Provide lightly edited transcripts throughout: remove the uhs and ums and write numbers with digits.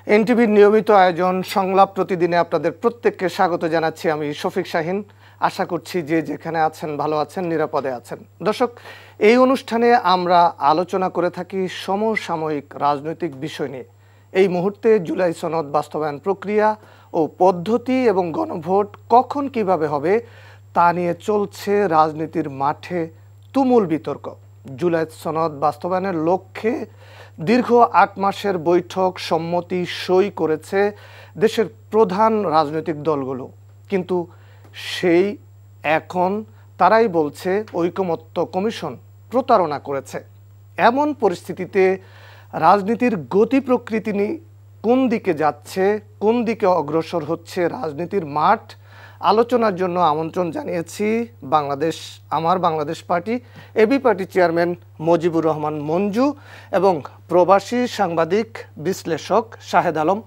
এনটিভির নিয়মিত আয়োজন সংলাপ প্রতিদিনে আপনাদের প্রত্যেককে স্বাগত জানাচ্ছি। আমি শফিক শাহিন। আশা করছি যে যেখানে আছেন ভালো আছেন, নিরাপদে আছেন। দর্শক, এই অনুষ্ঠানে আমরা আলোচনা করে থাকি সমসাময়িক রাজনৈতিক বিষয় নিয়ে। এই মুহূর্তে জুলাই সনদ বাস্তবায়ন প্রক্রিয়া ও পদ্ধতি এবং গণভোট কখন কিভাবে হবে তা নিয়ে চলছে রাজনীতির মাঠে তুমুল বিতর্ক। জুলাই সনদ বাস্তবায়নের লক্ষ্যে দীর্ঘ ৮ মাসের বৈঠক সম্মতি সই করেছে দেশের প্রধান রাজনৈতিক দলগুলো, কিন্তু সেই এখন তারাই বলছে ঐকমত্য কমিশন প্রতারণা করেছে। এমন পরিস্থিতিতে রাজনীতির গতি প্রকৃতি কোন দিকে যাচ্ছে, কোন দিকে অগ্রসর হচ্ছে রাজনীতির মাঠ, আলোচনার জন্য আমন্ত্রণ জানিয়েছি আমার Bangladesh party AB party chairman Mujibur Rahman Manju এবং প্রবাসী সাংবাদিক বিশ্লেষক শাহেদ আলম।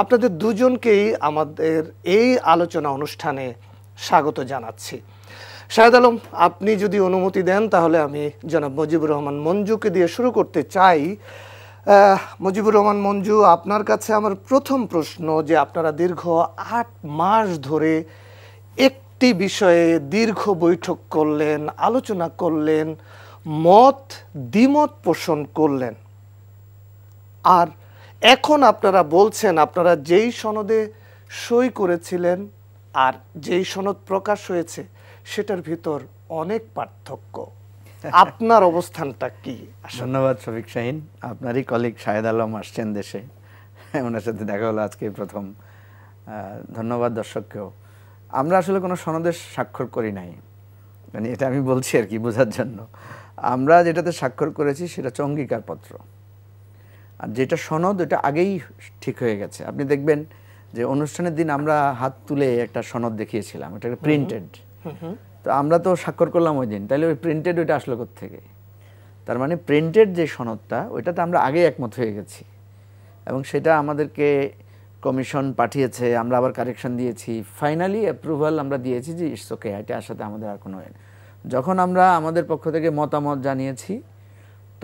আপনাদের দুজনকেই আমাদের এই আলোচনা অনুষ্ঠানে স্বাগত জানাচ্ছি। শাহেদ আলম, আপনি যদি অনুমতি দেন তাহলে আমি জনাব মুজিবুর রহমান মঞ্জুকে দিয়ে শুরু করতে চাই। মুজিবুর রহমান মঞ্জু, আপনার কাছে আমার প্রথম প্রশ্ন যে আপনারা দীর্ঘ ৮ মাস ধরে একটি বিষয়ে দীর্ঘ বৈঠক করলেন, আলোচনা করলেন, দ্বিমত পোষণ করলেন, আর এখন আপনারা বলছেন আপনারা যেই সনদে সই করেছিলেন আর যেই সনদ প্রকাশ হয়েছে সেটার ভিতর অনেক পার্থক্য। আপনার অবস্থানটা কি? ধন্যবাদ শফিক শাহিন। আপনারই কলিগ শাহেদ আলম আসছেন দেশে, ওনার সাথে দেখা হলো আজকে প্রথম। ধন্যবাদ দর্শককেও। আমরা আসলে কোনো সনদে স্বাক্ষর করি নাই, মানে এটা আমি বলছি আর কি বোঝার জন্য। আমরা যেটাতে স্বাক্ষর করেছি সেটা হচ্ছে অঙ্গীকারপত্র, আর যেটা সনদ ওটা আগেই ঠিক হয়ে গেছে। আপনি দেখবেন যে অনুষ্ঠানের দিন আমরা হাত তুলে একটা সনদ দেখিয়েছিলাম, ওটা প্রিন্টেড। তো আমরা তো স্বাক্ষর করলাম ওই দিন, তাহলে ওই প্রিন্টেড ওইটা আসলো কোত্থেকে? তার মানে প্রিন্টেড যে সনদটা ওইটাতে আমরা আগে একমত হয়ে গেছি এবং সেটা আমাদেরকে কমিশন পাঠিয়েছে, আমরা আবার কারেকশন দিয়েছি, ফাইনালি অ্যাপ্রুভাল আমরা দিয়েছি যে ইটস ওকে, এটার সাথে আমাদের আর কোনো। যখন আমরা আমাদের পক্ষ থেকে মতামত জানিয়েছি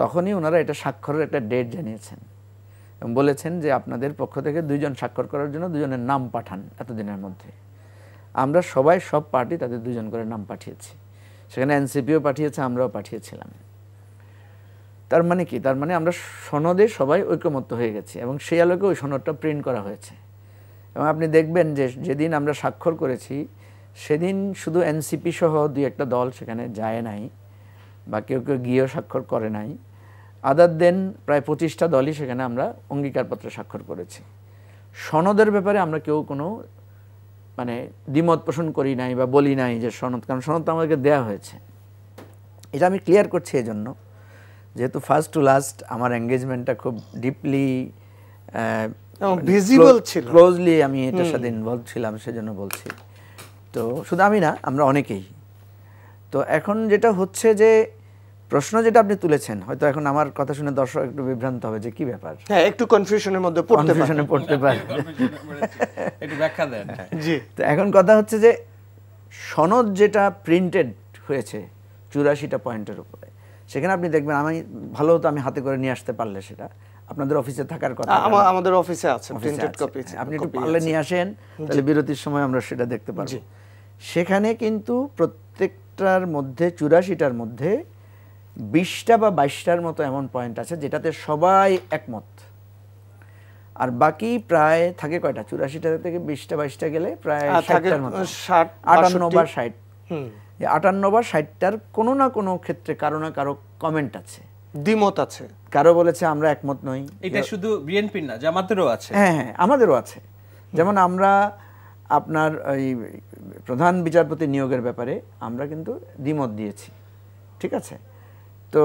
তখনই ওনারা এটা স্বাক্ষরের একটা ডেট জানিয়েছেন এবং বলেছেন যে আপনাদের পক্ষ থেকে 2 জন স্বাক্ষর করার জন্য 2 জনের নাম পাঠান এতদিনের মধ্যে। আমরা সব পার্টি তাদের 2 জন করে নাম পাঠিয়েছি, সেখানে এনসিপিও পাঠিয়েছে, আমরাও পাঠিয়েছিলাম। তার মানে কি? তার মানে আমরা সনদে সবাই ঐকমত্য হয়ে গেছি এবং সেই আলোকে ওই সনদটা প্রিন্ট করা হয়েছে। এবং আপনি দেখবেন যে যেদিন আমরা স্বাক্ষর করেছি সেদিন শুধু এনসিপি সহ 2-1টা দল সেখানে যায় নাই বা কেউ গিয়েও স্বাক্ষর করে নাই। আদার দেন প্রায় 25টা দলই সেখানে আমরা অঙ্গীকারপত্রে স্বাক্ষর করেছি। সনদের ব্যাপারে আমরা কেউ কোনো মানে দ্বিমত পোষণ করি নাই বা বলি নাই যে সনদ, কারণ সনদ তো আমাদেরকে দেওয়া হয়েছে। এটা আমি ক্লিয়ার করছি এই জন্য যেহেতু ফার্স্ট টু লাস্ট আমার এঙ্গেজমেন্টটা খুব ডিপলি ভিজিবল ছিল, ক্লোজলি আমি এটার সাথে ইনভলভ ছিলাম, সেজন্য বলছি। তো শুধু আমি না, আমরা অনেকেই। তো এখন যেটা হচ্ছে যে প্রশ্ন যেটা আপনি তুলেছেন, হয়তো এখন আমার কথা শুনে দর্শক একটু বিভ্রান্ত হবে যে কি ব্যাপার, হ্যাঁ একটু কনফিউশনের মধ্যে পড়তে পারে, একটু ব্যাখ্যা দেন। জি, তো এখন কথা হচ্ছে যে সনদ যেটা প্রিন্টেড হয়েছে 84টা পয়েন্টের উপরে, সেখানে আপনি দেখবেন আমি ভালো হতো আমি হাতে করে নিয়ে আসতে পারলে, সেটা আপনাদের অফিসে থাকার কথা, আমাদের অফিসে আছে প্রিন্টেড কপি, আপনি একটু পারলে নিয়ে আসেন, তাহলে বিরতির সময় আমরা সেটা দেখতে পারবো। সেখানে কিন্তু প্রত্যেকটার মধ্যে 84টার মধ্যে 20টা বা 22টার মতো এমন পয়েন্ট আছে যেটাতে সবাই একমত, আর বাকি প্রায় থাকে কয়টা? 84টা থেকে 20টা 22টা গেলে প্রায় 60টার মতো, 58 বা 60। 58 বা 60টার কোনো না কোনো ক্ষেত্রে কারো না কারো কমেন্ট আছে, দ্বিমত আছে, কারো বলেছে আমরা একমত নই। এটা শুধু বিএনপির না, জামাতেরও আছে। হ্যাঁ, আমাদেরও আছে। যেমন আমরা আপনার ওই প্রধান বিচারপতি নিয়োগের ব্যাপারে আমরা কিন্তু দ্বিমত দিয়েছি, ঠিক আছে? তো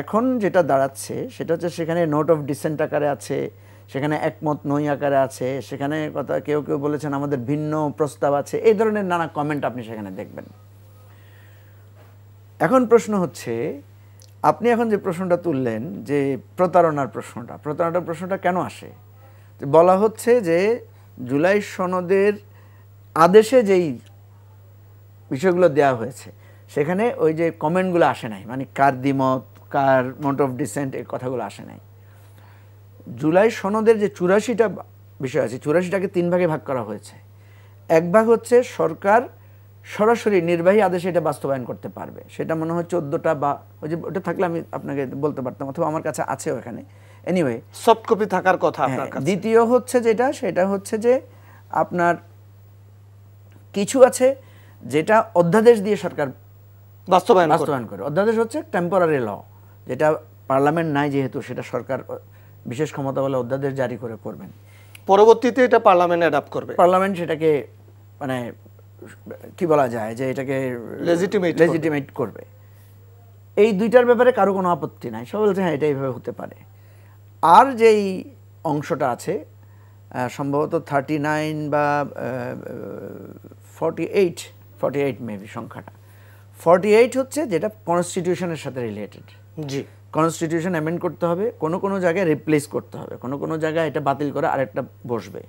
এখন যেটা দাঁড়াচ্ছে সেটা হচ্ছে সেখানে নোট অফ ডিসেন্ট আকারে আছে, সেখানে একমত নই আকারে আছে, সেখানে কথা কেউ বলেছেন আমাদের ভিন্ন প্রস্তাব আছে, এই ধরনের নানা কমেন্ট আপনি সেখানে দেখবেন। এখন প্রশ্ন হচ্ছে, আপনি এখন যে প্রশ্নটা তুললেন যে প্রতারণার প্রশ্নটা কেন আসে? বলা হচ্ছে যে জুলাই সনদের আদেশে যেই বিষয়গুলো দেওয়া হয়েছে সেখানে ওই যে কমেন্টগুলো আসে নাই, মানে কার দ্বিমত, কার নোট অফ ডিসেন্ট, এই কথাগুলো আসে নাই। জুলাই সনদের যে 84টা বিষয় আছে। 84টাকে 3 ভাগে ভাগ করা হয়েছে। এক ভাগ হচ্ছে সরকার সরাসরি নির্বাহী আদেশে এটা বাস্তবায়ন করতে পারবে, সেটা মনে হয় 14টা, বা ওই যে ওটা থাকলে আমি আপনাকে বলতে পারতাম, অথবা আমার কাছে আছে ওখানে। এনিওয়ে, সফট কপি থাকার কথা আপনার কাছে। দ্বিতীয় হচ্ছে সেটা হচ্ছে যে আপনার কিছু আছে যেটা অধ্যাদেশ দিয়ে সরকার বাস্তবায়ন করে। অধ্যাদেশ হচ্ছে টেম্পোরারি ল, যেটা পার্লামেন্ট নাই যেহেতু, সেটা সরকার বিশেষ ক্ষমতা বলে অধ্যাদেশ জারি করে করবেন। পরবর্তীতে এটা পার্লামেন্ট অ্যাডাপ্ট করবে, পার্লামেন্ট সেটাকে মানে কি বলা যায় যে এটাকে লেজিটিমেট করবে। এই দুইটার ব্যাপারে কারো কোনো আপত্তি নাই, সবাই বলছে হ্যাঁ এটা এইভাবে হতে পারে। আর যেই অংশটা আছে সম্ভবত 39 বা 48 মেবি সংখ্যাটা, 48 হচ্ছে যেটা কনস্টিটিউশনের সাথে রিলেটেড। জি, কনস্টিটিউশন অ্যামেন্ড করতে হবে, কোনো জায়গায় রিপ্লেস করতে হবে, কোনো জায়গায় এটা বাতিল করে আরেকটা বসবে।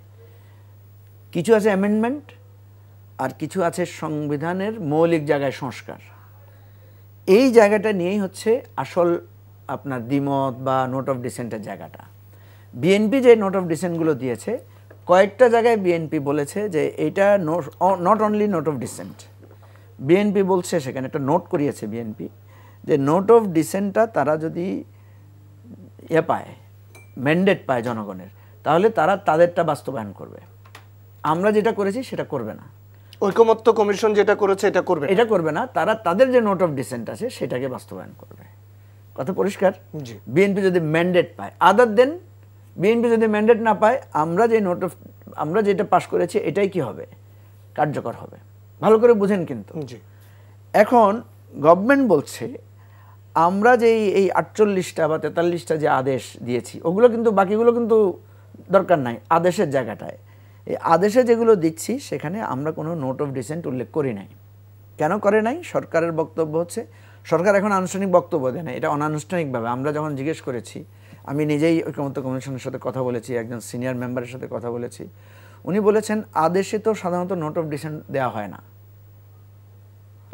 কিছু আছে অ্যামেন্ডমেন্ট, আর কিছু আছে সংবিধানের মৌলিক জায়গায় সংস্কার। এই জায়গাটা নিয়েই হচ্ছে আসল আপনার দ্বিমত বা নোট অফ ডিসেন্টের জায়গাটা। বিএনপি যে নোট অফ ডিসেন্টগুলো দিয়েছে, কয়েকটা জায়গায় বিএনপি বলেছে যে এইটা not only note of dissent, BNP বলছে সেখানে একটা নোট করিয়েছে বিএনপি যে নোট অফ ডিসেন্টটা তারা যদি পায়, ম্যান্ডেট পায় জনগণের, তাহলে তারা তাদেরটা বাস্তবায়ন করবে। আমরা যেটা করেছি সেটা করবে না। ঐকমত্য কমিশন যেটা করেছে এটা করবে না, তারা তাদের যে নোট অফ ডিসেন্ট আছে সেটাকে বাস্তবায়ন করবে। কথা পরিষ্কার? জি। বিএনপি যদি ম্যান্ডেট পায়, আদার দেন বিএনপি যদি ম্যান্ডেট না পায়, আমরা যেটা পাশ করেছি এটাই কি হবে, কার্যকর হবে। ভালো করে বুঝেন কিন্তু। জি। এখন গভর্নমেন্ট বলছে আমরা যে এই 48টা বা 43টা যে আদেশ দিয়েছি, ওগুলো কিন্তু বাকিগুলো কিন্তু দরকার নাই আদেশের জায়গাটায়। এই আদেশে যেগুলো দিচ্ছি সেখানে আমরা কোনো নোট অফ ডিসেন্ট উল্লেখ করি নাই। কেন করে নাই? সরকারের বক্তব্য হচ্ছে, সরকার এখন আনুষ্ঠানিক বক্তব্য দেয় না, এটা অনানুষ্ঠানিকভাবে। আমরা যখন জিজ্ঞেস করেছি, আমি নিজেই ঐকমত্য কমিশনের সাথে কথা বলেছি, একজন সিনিয়র মেম্বারের সাথে কথা বলেছি, উনি বলেছেন আদেশে তো সাধারণত নোট অফ ডিসেন্ট দেওয়া হয় না।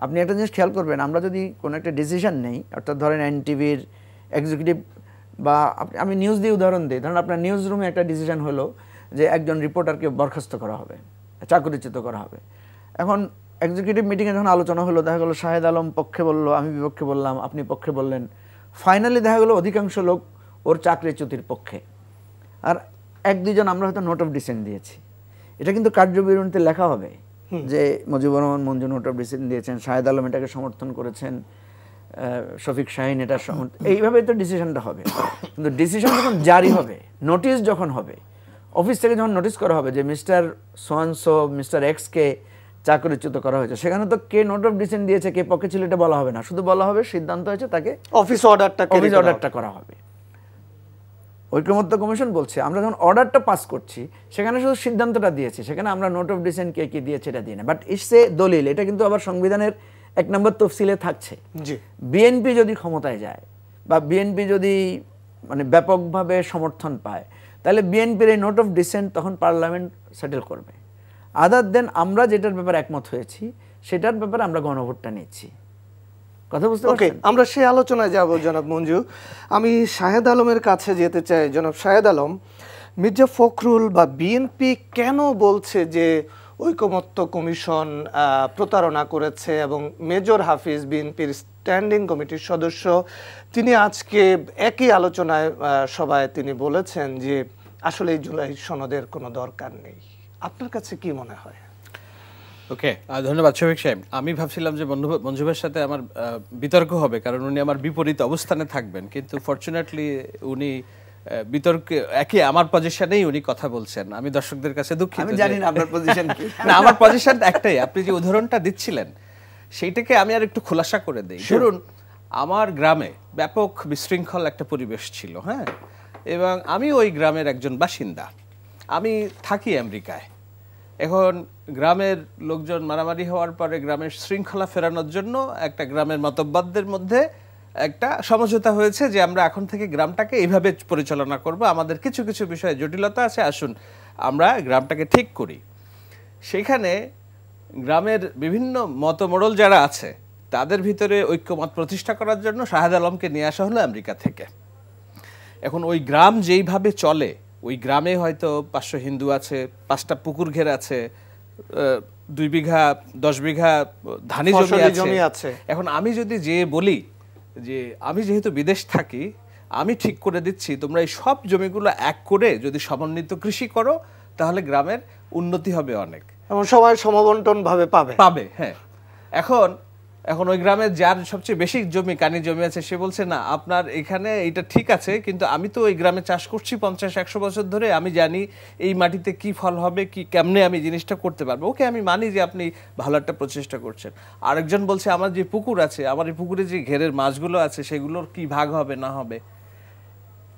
আপনি একটা জিনিস খেয়াল করবেন, আমরা যদি কোনো একটা ডিসিশন নেই, অর্থাৎ ধরেন এনটিভির এক্সিকিউটিভ, বা আমি নিউজ দিয়ে উদাহরণ দিই, ধরেন আপনার নিউজ রুমে একটা ডিসিশন হলো যে একজন রিপোর্টারকে বরখাস্ত করা হবে, চাকরিচ্যুত করা হবে। এখন এক্সিকিউটিভ মিটিংয়ে যখন আলোচনা হলো, দেখা গেলো শাহেদ আলম পক্ষে বললো, আমি বিপক্ষে বললাম, আপনি পক্ষে বললেন, ফাইনালি দেখা গেলো অধিকাংশ লোক ওর চাকরিচ্যুতির পক্ষে, আর 1-2 জন আমরা হয়তো নোট অফ ডিসেন্ট দিয়েছি। এটা কিন্তু কার্যবিবরণীতে লেখা হবে যে Mujibur Rahman Manju note of dissent দিয়েছেন, শাহেদ আলম এটাকে সমর্থন করেছেন, শফিক শাহীন এটা এইভাবে তো ডিসিশনটা হবে। কিন্তু ডিসিশন যখন জারি হবে, নোটিশ যখন হবে, অফিস থেকে যখন নোটিশ করা হবে যে মিস্টার সোয়ানসো, মিস্টার এক্সকে চাকরিচ্যুত করা হয়েছে, সেখানে তো কে নোট অফ ডিসেন্ট দিয়েছে, কে পক্ষে ছিল, এটা বলা হবে না। শুধু বলা হবে সিদ্ধান্ত হয়েছে, তাকে অফিস অর্ডারটা করা হবে। ঐকমত্য কমিশন বলছে আমরা যখন অর্ডারটা পাস করছি, সেখানে শুধু সিদ্ধান্তটা দিয়েছি, সেখানে আমরা নোট অফ ডিসেন্ট কে কি দিয়েছে এটা দিই না। বাট ইটস এ দলিল, এটা কিন্তু আবার সংবিধানের 1 নম্বর তফসিলে থাকছে। বিএনপি যদি ক্ষমতায় যায় বা বিএনপি যদি মানে ব্যাপকভাবে সমর্থন পায়, তাহলে বিএনপির এই নোট অফ ডিসেন্ট তখন পার্লামেন্ট সেটেল করবে। আদার দেন আমরা যেটার ব্যাপারে একমত হয়েছি সেটার ব্যাপারে আমরা গণভোটটা নিচ্ছি। কথা বুঝতে পারছেন? আমরা সেই আলোচনায় যাব জনাব মঞ্জু। আমি শাহেদ আলমের কাছে যেতে চাই। জনাব শাহেদ আলম, মির্জা ফখরুল বা বিএনপি কেন বলছে যে ঐকমত্য কমিশন প্রতারণা করেছে, এবং মেজর হাফিজ বিএনপির স্ট্যান্ডিং কমিটির সদস্য, তিনি আজকে একই আলোচনায় সভায় তিনি বলেছেন যে আসলে এই জুলাই সনদের কোনো দরকার নেই। আপনার কাছে কি মনে হয়? ওকে, ধন্যবাদ শফিক সাহেব। আমি ভাবছিলাম যে মঞ্জু ভাইয়ের সাথে আমার বিতর্ক হবে, কারণ উনি আমার বিপরীত অবস্থানে থাকবেন, কিন্তু ফরচুনেটলি উনি বিতর্কে একই আমার পজিশনেই উনি কথা বলছেন। আমি দর্শকদের কাছে দুঃখিত, আমি জানি না আপনার পজিশন কি। না, আমার পজিশন একটাই। আপনি যে উদাহরণটা দিচ্ছিলেন সেইটাকে আমি আর একটু খোলাসা করে দেই। ধরুন আমার গ্রামে ব্যাপক বিশৃঙ্খল একটা পরিবেশ ছিল, হ্যাঁ, এবং আমি ওই গ্রামের একজন বাসিন্দা, আমি থাকি আমেরিকায়। এখন গ্রামের লোকজন মারামারি হওয়ার পরে গ্রামের শৃঙ্খলা ফেরানোর জন্য একটা গ্রামের মাতব্বরদের মধ্যে একটা সমঝোতা হয়েছে যে আমরা এখন থেকে গ্রামটাকে এইভাবে পরিচালনা করব, আমাদের কিছু কিছু বিষয়ে জটিলতা আছে, আসুন আমরা গ্রামটাকে ঠিক করি। সেখানে গ্রামের বিভিন্ন মতমোড়ল যারা আছে তাদের ভিতরে ঐক্যমত প্রতিষ্ঠা করার জন্য শাহেদ আলমকে নিয়ে আসা হলো আমেরিকা থেকে। এখন ওই গ্রাম যেইভাবে চলে ওই গ্রামে হয়তো 500 হিন্দু আছে, 5টা পুকুর ঘের আছে, 2 বিঘা 10 বিঘা ধানি জমি আছে। এখন আমি যদি যে বলি যে আমি যেহেতু বিদেশ থাকি, আমি ঠিক করে দিচ্ছি তোমরা এই সব জমিগুলো এক করে যদি সমন্বিত কৃষি করো, তাহলে গ্রামের উন্নতি হবে অনেক, এবং সবাই সমবন্টন ভাবে পাবে। হ্যাঁ, এখন ওই গ্রামে যার সবচেয়ে বেশি জমি কানি জমি আছে, সে বলছে না আপনার এখানে এটা ঠিক আছে, কিন্তু আমি তো ওই গ্রামে চাষ করছি 50-100 বছর ধরে, আমি জানি এই মাটিতে কি ফল হবে, কি কেমনে আমি জিনিসটা করতে পারবো। ওকে, আমি মানি যে আপনি ভালো একটা প্রচেষ্টা করছেন। আরেকজন বলছে আমার যে পুকুর আছে, আমার এই পুকুরে যে ঘেরের মাছগুলো আছে, সেগুলোর কি ভাগ হবে না হবে।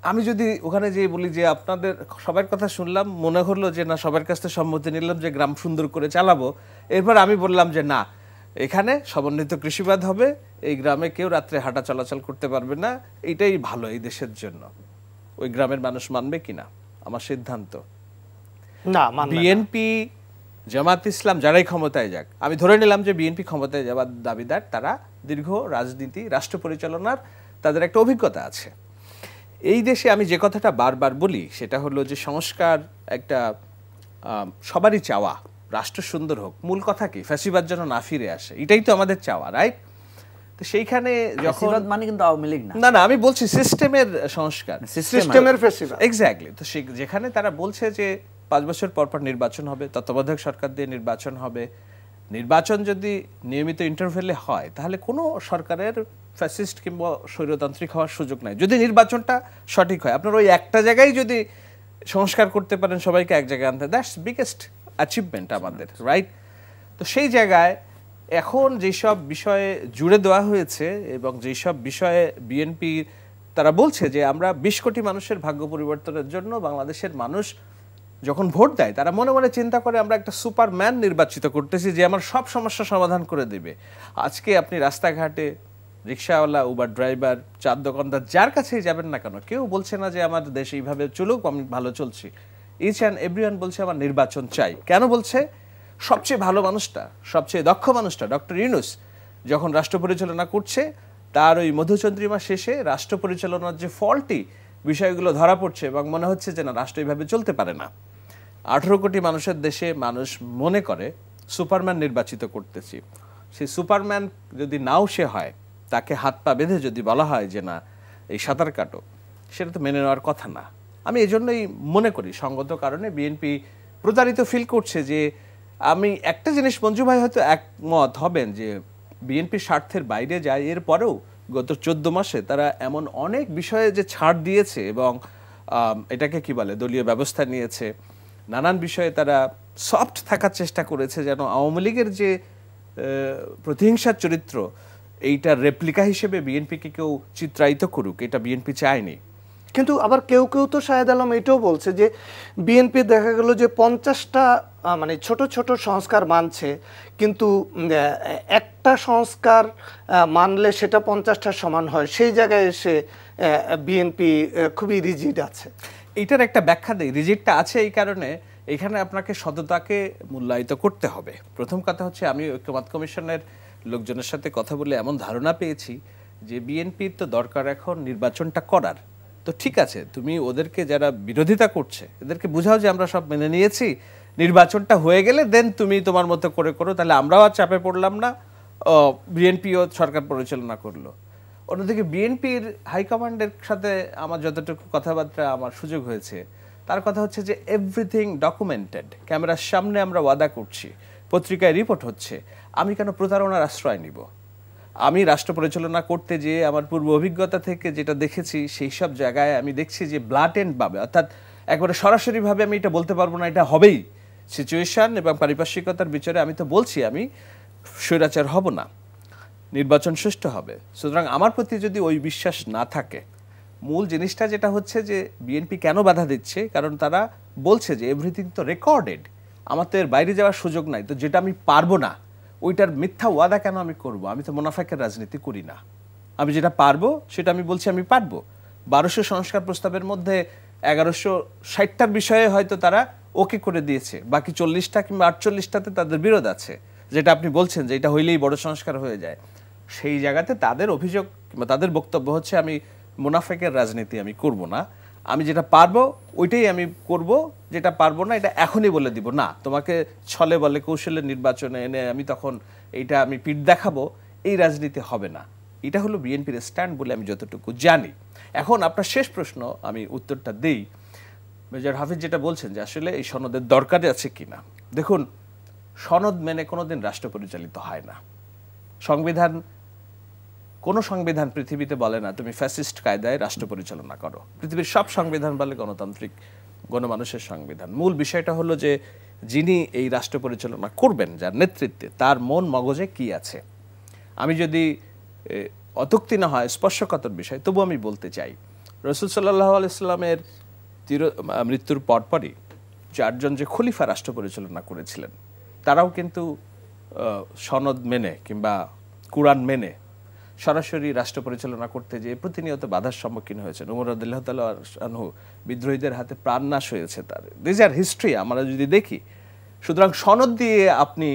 আমি যদি ওখানে যেয়ে বলি যে আপনাদের সবার কথা শুনলাম, মনে হলো যে না, সবার কাছ থেকে সম্মতি নিলাম যে গ্রাম সুন্দর করে চালাবো, এরপর আমি বললাম যে না, এখানে সমন্বিত কৃষিবাদ হবে, এই গ্রামে কেউ রাত্রে হাঁটা চলাচল করতে পারবে না, এটাই ভালো এই দেশের জন্য। ওই গ্রামের মানুষ মানবে কিনা আমার সিদ্ধান্ত না। বিএনপি, জামাত ইসলাম যারাই ক্ষমতায় যাক, আমি ধরে নিলাম যে বিএনপি ক্ষমতায় যাওয়ার দাবিদার, তারা দীর্ঘ রাজনীতি, রাষ্ট্র পরিচালনার তাদের একটা অভিজ্ঞতা আছে। এই দেশে আমি যে কথাটা বারবার বলি সেটা হলো যে সংস্কার একটা সবারই চাওয়া, রাষ্ট্র সুন্দর হোক। মূল কথা কি, ফ্যাসিবাদ যেন না ফিরে আসে, এটাই তো আমাদের চাওয়া, রাইট? তো সেইখানে যখন মানে কিন্তু আওয়ামী লীগ না, না, আমি বলছি সিস্টেমের সংস্কার, সিস্টেমের ফ্যাসিবাদ, এক্স্যাক্টলি। তো যেখানে তারা বলছে যে 5 বছর পর পর নির্বাচন হবে, তত্ত্বাবধায়ক সরকার দিয়ে নির্বাচন হবে, নির্বাচন যদি নিয়মিত ইন্টারভেলে হয়, তাহলে কোনো সরকারের ফ্যাসিস্ট কিংবা স্বৈরতান্ত্রিক হওয়ার সুযোগ নাই, যদি নির্বাচনটা সঠিক হয়। আপনার ওই একটা জায়গায় যদি সংস্কার করতে পারেন, সবাইকে এক জায়গায় আনতে, দ্যাটস বিগেস্ট অ্যাচিভমেন্ট আমাদের, রাইট? তো সেই জায়গায় এখন যেসব বিষয়ে জুড়ে দেওয়া হয়েছে এবং যেসব বিষয়ে বিএনপি তারা বলছে যে আমরা 20 কোটি মানুষের ভাগ্য পরিবর্তনের জন্য, বাংলাদেশের মানুষ যখন ভোট দেয় তারা মনে মনে চিন্তা করে আমরা একটা সুপারম্যান নির্বাচিত করতেছি যে আমার সব সমস্যা সমাধান করে দেবে। আজকে আপনি রাস্তাঘাটে রিক্সাওয়ালা, উবার ড্রাইভার, চার দোকানদার, যার কাছেই যাবেন না কেন, কেউ বলছে না যে আমার দেশ এইভাবে চলুক, আমি ভালো চলছি। ইচ অ্যান্ড এভরিওয়ান বলছে আমার নির্বাচন চাই। কেন বলছে? সবচেয়ে ভালো মানুষটা, সবচেয়ে দক্ষ মানুষটা ডক্টর ইউনূস যখন রাষ্ট্র পরিচালনা করছে, তার ওই মধুচন্দ্রিমা শেষে রাষ্ট্র পরিচালনার যে ফল্টি বিষয়গুলো ধরা পড়ছে এবং মনে হচ্ছে যে না, রাষ্ট্র এইভাবে চলতে পারে না। 18 কোটি মানুষের দেশে মানুষ মনে করে সুপারম্যান নির্বাচিত করতেছি। সেই সুপারম্যান যদি নাও সে হয়, তাকে হাত পা বেঁধে যদি বলা হয় যে না এই সাঁতার কাটো, সেটা তো মেনে নেওয়ার কথা না। আমি এই জন্যই মনে করি সঙ্গত কারণে বিএনপি প্রতারিত ফিল করছে। যে আমি একটা জিনিস, মঞ্জু ভাই হয়তো একমত হবেন যে বিএনপির স্বার্থের বাইরে যায়, এরপরেও গত 14 মাসে তারা এমন অনেক বিষয়ে যে ছাড় দিয়েছে এবং এটাকে কি বলে দলীয় ব্যবস্থা নিয়েছে, নানান বিষয়ে তারা সফট থাকার চেষ্টা করেছে, যেন আওয়ামী লীগের যে প্রতিহিংসার চরিত্র, এইটার রেপ্লিকা হিসেবে বিএনপিকে কেউ চিত্রায়িত করুক, এটা বিএনপি চায়নি। কিন্তু আবার কেউ কেউ তো শাহেদ আলম এটাও বলছে যে বিএনপি দেখা গেল যে 50টা মানে ছোট ছোট সংস্কার মানছে, কিন্তু একটা সংস্কার মানলে সেটা 50টার সমান হয়, সেই জায়গায় এসে বিএনপি খুবই রিজিড আছে। এইটার একটা ব্যাখ্যা দেই। রিজিডটা আছে এই কারণে, এখানে আপনাকে সততাকে মূল্যায়িত করতে হবে। প্রথম কথা হচ্ছে, আমি ঐক্যমত্য কমিশনের লোকজনের সাথে কথা বলে এমন ধারণা পেয়েছি যে বিএনপির তো দরকার এখন নির্বাচনটা করার। তো ঠিক আছে, তুমি ওদেরকে যারা বিরোধিতা করছে এদেরকে বুঝাও যে আমরা সব মেনে নিয়েছি, নির্বাচনটা হয়ে গেলে দেন তুমি তোমার মতো করে করো, তাহলে আমরাও আর চাপে পড়লাম না, বিএনপিও সরকার পরিচালনা করলো। অন্যদিকে বিএনপির হাইকমান্ডের সাথে আমার যতটুকু কথাবার্তা আমার সুযোগ হয়েছে, তার কথা হচ্ছে যে এভরিথিং ডকুমেন্টেড, ক্যামেরার সামনে আমরা ওয়াদা করছি, পত্রিকায় রিপোর্ট হচ্ছে, আমি কেন প্রতারণার আশ্রয় নিব? আমি রাষ্ট্র পরিচালনা করতে যেয়ে আমার পূর্ব অভিজ্ঞতা থেকে যেটা দেখেছি, সেই সব জায়গায় আমি দেখছি যে ব্লাটেন্ট ভাবে, অর্থাৎ একবারে সরাসরিভাবে আমি এটা বলতে পারবো না এটা হবেই, সিচুয়েশন এবং পারিপার্শ্বিকতার বিচারে আমি তো বলছি আমি স্বৈরাচার হব না, নির্বাচন সুষ্ঠু হবে। সুতরাং আমার প্রতি যদি ওই বিশ্বাস না থাকে, মূল জিনিসটা যেটা হচ্ছে যে বিএনপি কেন বাধা দিচ্ছে, কারণ তারা বলছে যে এভরিথিং তো রেকর্ডেড, আমার তো এর বাইরে যাওয়ার সুযোগ নাই, তো যেটা আমি পারবো না ওইটার মিথ্যা ওয়াদা কেন আমি করব? আমি তো মুনাফেকের রাজনীতি করি না, আমি যেটা পারবো সেটা আমি বলছি আমি পারবো। 1200 সংস্কার প্রস্তাবের মধ্যে 1160টার বিষয়ে হয়তো তারা ওকে করে দিয়েছে, বাকি 40টা কিংবা 48টাতে তাদের বিরোধ আছে, যেটা আপনি বলছেন যে এটা হইলেই বড় সংস্কার হয়ে যায়। সেই জায়গাতে তাদের অভিযোগ কিংবা তাদের বক্তব্য হচ্ছে আমি মুনাফেকের রাজনীতি আমি করব না, আমি যেটা পারবো ওইটাই আমি করব, যেটা পারবো না এটা এখনই বলে দিব, না তোমাকে ছলে বলে কৌশলে নির্বাচনে এনে আমি তখন এইটা আমি পিঠ দেখাবো, এই রাজনীতি হবে না। এটা হলো বিএনপির স্ট্যান্ড বলে আমি যতটুকু জানি। এখন আপনার শেষ প্রশ্ন আমি উত্তরটা দেই। মেজর হাফিজ যেটা বলছেন যে আসলে এই সনদের দরকার আছে কিনা, দেখুন সনদ মেনে কোনোদিন রাষ্ট্র পরিচালিত হয় না। সংবিধান, কোনো সংবিধান পৃথিবীতে বলে না তুমি ফ্যাসিস্ট কায়দায় রাষ্ট্র পরিচালনা করো। পৃথিবীর সব সংবিধান বলে গণতান্ত্রিক গণমানুষের সংবিধান। মূল বিষয়টা হলো যে যিনি এই রাষ্ট্র পরিচালনা করবেন, যার নেতৃত্বে, তার মন মগজে কি আছে। আমি যদি অত্যুক্তি না হয় স্পর্শকাতর বিষয়, তবু আমি বলতে চাই রাসূল সাল্লাল্লাহু আলাইহি ওয়াসাল্লামের মৃত্যুর পরপরই 4 জন যে খলিফা রাষ্ট্র পরিচালনা করেছিলেন তারাও কিন্তু সনদ মেনে কিংবা কুরআন মেনে সরাসরি রাষ্ট্র পরিচালনা করতে যে প্রতিনিয়ত বাধার সম্মুখীন হয়েছেন। উমর রাদিয়াল্লাহু তাআলা আনহু বিদ্রোহীদের হাতে প্রাণনাশ হয়েছে তার। দিস আর হিস্ট্রি আমরা যদি দেখি। সুতরাং সনদ দিয়ে আপনি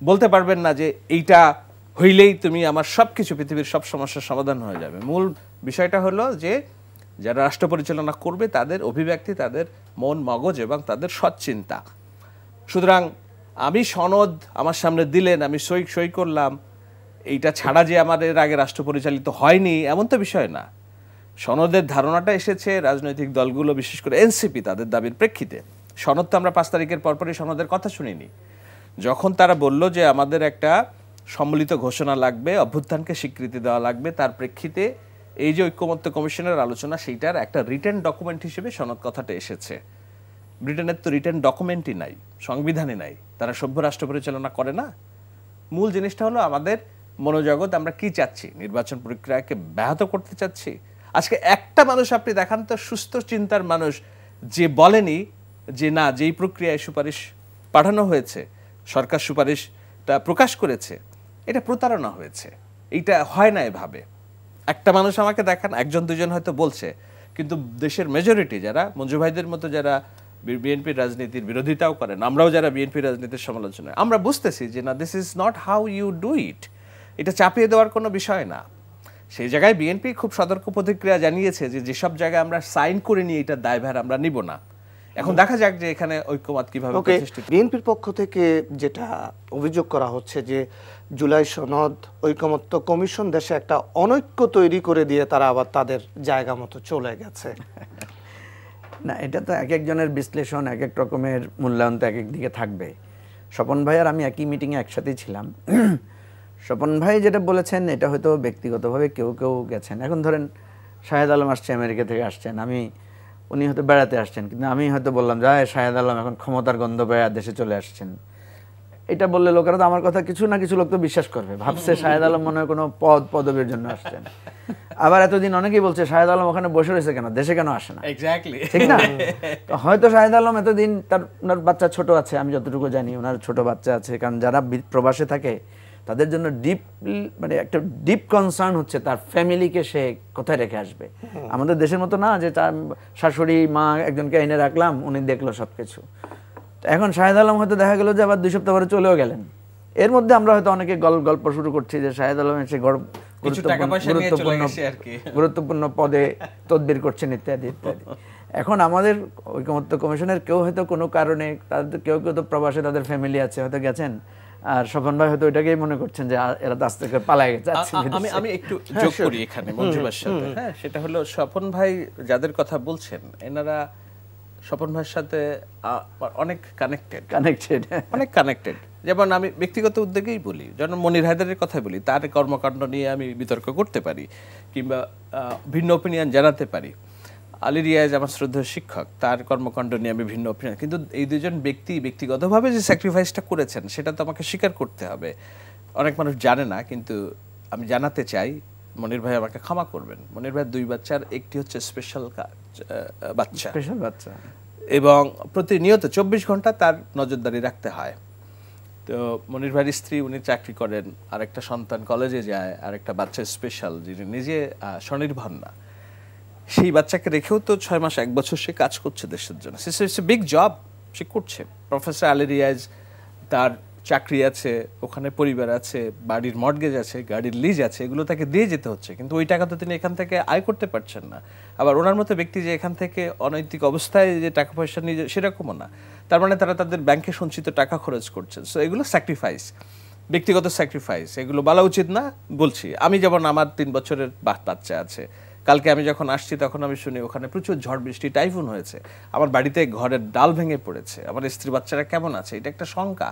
বলতে পারবেন না যে এইটা হইলেই তুমি আমার সব কিছু, পৃথিবীর সব সমস্যার সমাধান হয়ে যাবে। মূল বিষয়টা হলো যে যারা রাষ্ট্র পরিচালনা করবে তাদের অভিব্যক্তি, তাদের মন মগজ এবং তাদের সৎচিন্তা। সুতরাং আমি সনদ আমার সামনে দিলেন, আমি সই করলাম, এইটা ছাড়া যে আমাদের আগে রাষ্ট্র পরিচালিত হয়নি এমন তো বিষয় না। সনদের ধারণাটা এসেছে রাজনৈতিক দলগুলো, বিশেষ করে এনসিপি, তাদের দাবির প্রেক্ষিতে। সনদ তো আমরা 5 তারিখের পরপরই সনদের কথা শুনিনি। যখন তারা বলল যে আমাদের একটা সম্মিলিত ঘোষণা লাগবে, অভ্যুত্থানকে স্বীকৃতি দেওয়া লাগবে, তার প্রেক্ষিতে এই যে ঐক্যমত্য কমিশনের আলোচনা, সেইটার একটা রিটেন ডকুমেন্ট হিসেবে সনদ কথাটা এসেছে। ব্রিটেনের তো রিটেন ডকুমেন্টই নাই, সংবিধানই নাই, তারা সভ্য রাষ্ট্র পরিচালনা করে না। মূল জিনিসটা হলো আমাদের মনোজগৎ, আমরা কি চাচ্ছি, নির্বাচন প্রক্রিয়াকে ব্যাহত করতে চাচ্ছি। আজকে একটা মানুষ আপনি দেখান তো সুস্থ চিন্তার মানুষ যে বলেনি যে না, যেই প্রক্রিয়ায় সুপারিশ পাঠানো হয়েছে, সরকার সুপারিশটা প্রকাশ করেছে, এটা প্রতারণা হয়েছে, এইটা হয় না এভাবে। একটা মানুষ আমাকে দেখান, 1-2 জন হয়তো বলছে, কিন্তু দেশের মেজরিটি যারা মঞ্জু ভাইদের মতো যারা বিএনপির রাজনীতির বিরোধিতাও করেন, আমরাও যারা বিএনপির রাজনীতির সমালোচনায়, আমরা বুঝতেছি যে না, this is not how you do it. এটা চাপিয়ে দেওয়ার কোনো বিষয় না। সেই জায়গায় বিএনপি খুব সতর্ক প্রতিক্রিয়া জানিয়েছে যে যেসব জায়গায় আমরা সাইন করে নিয়ে এটার দায়ভার আমরা নিব না। এখন দেখা যাক যে এখানে ঐক্যমত কিভাবে প্রতিষ্ঠিত। বিএনপির পক্ষ থেকে যেটা অভিযোগ করা হচ্ছে যে জুলাই সনদ, ঐকমত্য কমিশন দেশে একটা অনৈক্য তৈরি করে দিয়ে তারা আবার তাদের জায়গা মতো চলে গেছে। না, এটা তো এক একজনের বিশ্লেষণ, এক এক রকমের মূল্যায়ন তো এক এক দিকে থাকবে। স্বপন ভাই আর আমি একই মিটিংয়ে একসাথেই ছিলাম। স্বপন ভাই যেটা বলেছেন এটা হয়তো ব্যক্তিগতভাবে কেউ কেউ গেছেন। এখন ধরেন শাহেদ আলম আসছে, আমেরিকা থেকে আসছেন, উনি হয়তো বেড়াতে আসছেন, কিন্তু আমি হয়তো বললাম যে শাহেদ আলম এখন ক্ষমতার গন্ধ পেয়ে দেশে চলে আসছেন। এটা বললে লোকেরা তো আমার কথা কিছু না কিছু লোক তো বিশ্বাস করবে, ভাবছে শাহেদ আলম মনে হয় কোনো পদবীর জন্য আসছেন। আবার এতদিন অনেকেই বলছে শাহেদ আলম ওখানে বসে রয়েছে কেন, দেশে কেন আসে না? এক্স্যাক্টলি, ঠিক না? হয়তো শাহেদ আলম এতদিন ওনার বাচ্চা ছোট আছে, আমি যতটুকু জানি ওনার ছোট বাচ্চা আছে, কারণ যারা প্রবাসে থাকে তাদের জন্য মানে একটা ডিপ কনসার্ন হচ্ছে তার ফ্যামিলিকে সে কোথায় রেখে আসবে। আমাদের দেশের মতো না যে তার শাশুড়ি মা একজনকে এনে রাখলাম, উনি দেখলো সবকিছু। এখন শাহেদ আলম হয়তো দেখা গেল যে আবার 2 সপ্তাহ পরে চলেও গেলেন। এর মধ্যে আমরা হয়তো অনেকে গল্প শুরু করছি যে শাহেদ আলম এসে গুরুত্বপূর্ণ পদে তদবির করছেন ইত্যাদি ইত্যাদি। এখন আমাদের ঐকমত্য কমিশনের কেউ হয়তো কোনো কারণে, তাদের কেউ কেউ তো প্রবাসে তাদের ফ্যামিলি আছে, হয়তো গেছেন, আর স্বপন ভাই হয়তো ওইটাকেই মনে করছেন যে এরা তো আস্তে করে পালায় গেছে। আমি একটু যোগ করি এখানে মঞ্জুবার সাথে। হ্যাঁ, সেটা হলো স্বপন ভাই যাদের কথা বলছেন, এনারা স্বপন ভাইয়ের সাথে অনেক কানেক্টেড। যেমন আমি ব্যক্তিগত উদ্যোগেই বলি, যেমন মনির হায়দারের কথাই বলি, তার কর্মকাণ্ড নিয়ে আমি বিতর্ক করতে পারি কিংবা ভিন্ন ওপিনিয়ন জানাতে পারি। আলী রিয়াজ আমার শ্রদ্ধেয় শিক্ষক, তার কর্মকাণ্ড নিয়ে আমি ভিন্ন ওপিনিয়ন, কিন্তু এই 2 জন ব্যক্তিগতভাবে যে স্যাক্রিফাইসটা করেছেন সেটা তো আমাকে স্বীকার করতে হবে। অনেক মানুষ জানে না, কিন্তু আমি জানাতে চাই। মনির ভাই আমাকে ক্ষমা করবেন, মনির ভাই 2 বাচ্চার একটি হচ্ছে স্পেশাল বাচ্চা, এবং প্রতিনিয়ত 24 ঘন্টা তার নজরদারি রাখতে হয়। তো মনির ভাইয়ের স্ত্রী, উনি চাকরি করেন, আরেকটা সন্তান কলেজে যায়, আরেকটা বাচ্চা স্পেশাল, যিনি নিজে স্বনির্ভর না। সেই বাচ্চাকে রেখেও তো 6 মাস 1 বছর সে কাজ করছে দেশের জন্য। বিগ জব সে করছে। প্রফেসর আলী রিয়াজ তার চাকরি আছে, ওখানে পরিবার আছে, বাড়ির মর্টগেজ আছে, গাড়ির লিজ আছে, এগুলো তাকে দিয়ে যেতে হচ্ছে, কিন্তু ওই টাকা তো তিনি এখান থেকে আয় করতে পারছেন না। আবার ওনার মতো ব্যক্তি যে এখান থেকে অনৈতিক অবস্থায় যে টাকা পয়সা নিয়ে সেরকমও না, তার মানে তারা তাদের ব্যাংকে সঞ্চিত টাকা খরচ করছেন। সো এগুলো স্যাক্রিফাইস, ব্যক্তিগত স্যাক্রিফাইস, এগুলো বলা উচিত না বলছি। আমি যেমন, আমার 3 বছরের বাচ্চা আছে, কালকে আমি যখন আসছি তখন আমি শুনি ওখানে প্রচুর ঝড় বৃষ্টি, টাইফুন হয়েছে, আমার বাড়িতে ঘরের ডাল ভেঙে পড়েছে, আমার স্ত্রী বাচ্চারা কেমন আছে, এটা একটা শঙ্কা।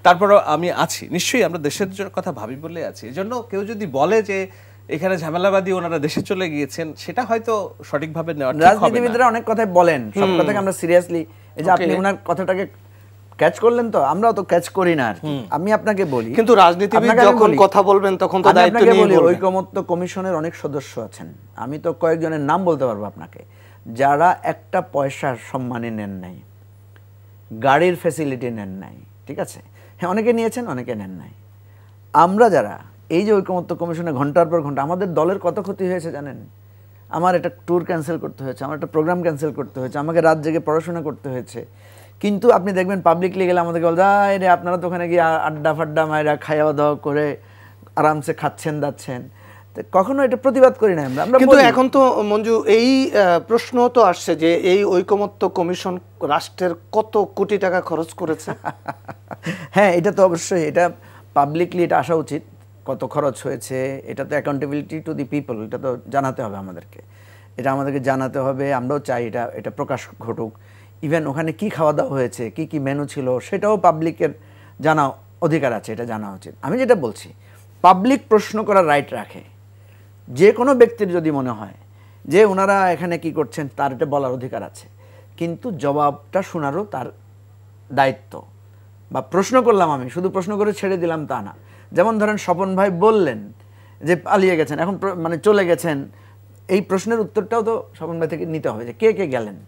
তারপরও আমি আছি, নিশ্চয়ই আমরা দেশের কথা ভাবি বলে আছি। এজন্য কেউ যদি বলে যে এখানে ঝামেলাবাদী ওনারা দেশে চলে গিয়েছেন, সেটা হয়তো সঠিকভাবে নেওয়া ঠিক হবে না। রাজনীতিবিদরা অনেক কথাই বলেন, সব কথাকে আমরা সিরিয়াসলি, এই যে আপনি ওনার কথাটাকে ক্যাচ করলেন, তো আমরাও তো ক্যাচ করি না। আমি আপনাকে বলি, কিন্তু রাজনীতিবিদ যখন কথা বলবেন তখন তো দায়িত্ব নিয়ে বলবেন। ঐকমত্য কমিশনের অনেক সদস্য আছেন, আমি তো কয়েকজনের নাম বলতে পারবো আপনাকে, যারা একটা পয়সার সম্মানী নেন নাই, গাড়ির ফ্যাসিলিটি নেন নাই, ঠিক আছে, হ্যাঁ অনেকে নিয়েছেন, অনেকে নেন নাই। আমরা যারা এই যে ঐকমত্য কমিশনে ঘন্টার পর ঘন্টা, আমাদের দলের কত ক্ষতি হয়েছে জানেন? আমার একটা ট্যুর ক্যান্সেল করতে হয়েছে, আমার একটা প্রোগ্রাম ক্যান্সেল করতে হয়েছে, আমাকে রাত জেগে পড়াশোনা করতে হয়েছে। কিন্তু আপনি দেখবেন পাবলিকলি গেলে আমাদেরকে বলতে, রে আপনারা তো ওখানে গিয়ে আড্ডা ফাড্ডা মায়েরা খাওয়া দাওয়া করে আরামসে খাচ্ছেন যাচ্ছেন। কখনো এটা প্রতিবাদ করি না আমরা। কিন্তু এখন তো মঞ্জু, এই প্রশ্ন তো আসছে যে এই ঐকমত্য কমিশন রাষ্ট্রের কত কোটি টাকা খরচ করেছে। হ্যাঁ, এটা তো অবশ্যই, এটা পাবলিকলি এটা আসা উচিত, কত খরচ হয়েছে। এটা তো অ্যাকাউন্টেবিলিটি টু দি পিপল, এটা তো জানাতে হবে আমাদেরকে, এটা আমাদেরকে জানাতে হবে। আমরাও চাই এটা প্রকাশ ঘটুক। ইভেন ওখানে কি খাওয়া দাওয়া হয়েছে, কি কি মেনু ছিল, সেটাও পাবলিকের জানা অধিকার আছে, এটা জানা উচিত। আমি যেটা বলছি, পাবলিক প্রশ্ন করার রাইট রাখে। যে কোনো ব্যক্তির যদি মনে হয় যে ওনারা এখানে কি করছেন, তার এটা বলার অধিকার আছে, কিন্তু জবাবটা শোনারও তার দায়িত্ব। বা প্রশ্ন করলাম, আমি শুধু প্রশ্ন করে ছেড়ে দিলাম তা না। যেমন ধরেন স্বপন ভাই বললেন যে পালিয়ে গেছেন, এখন মানে চলে গেছেন, এই প্রশ্নের উত্তরটাও তো স্বপন ভাই থেকে নিতে হবে যে কে কে গেলেন।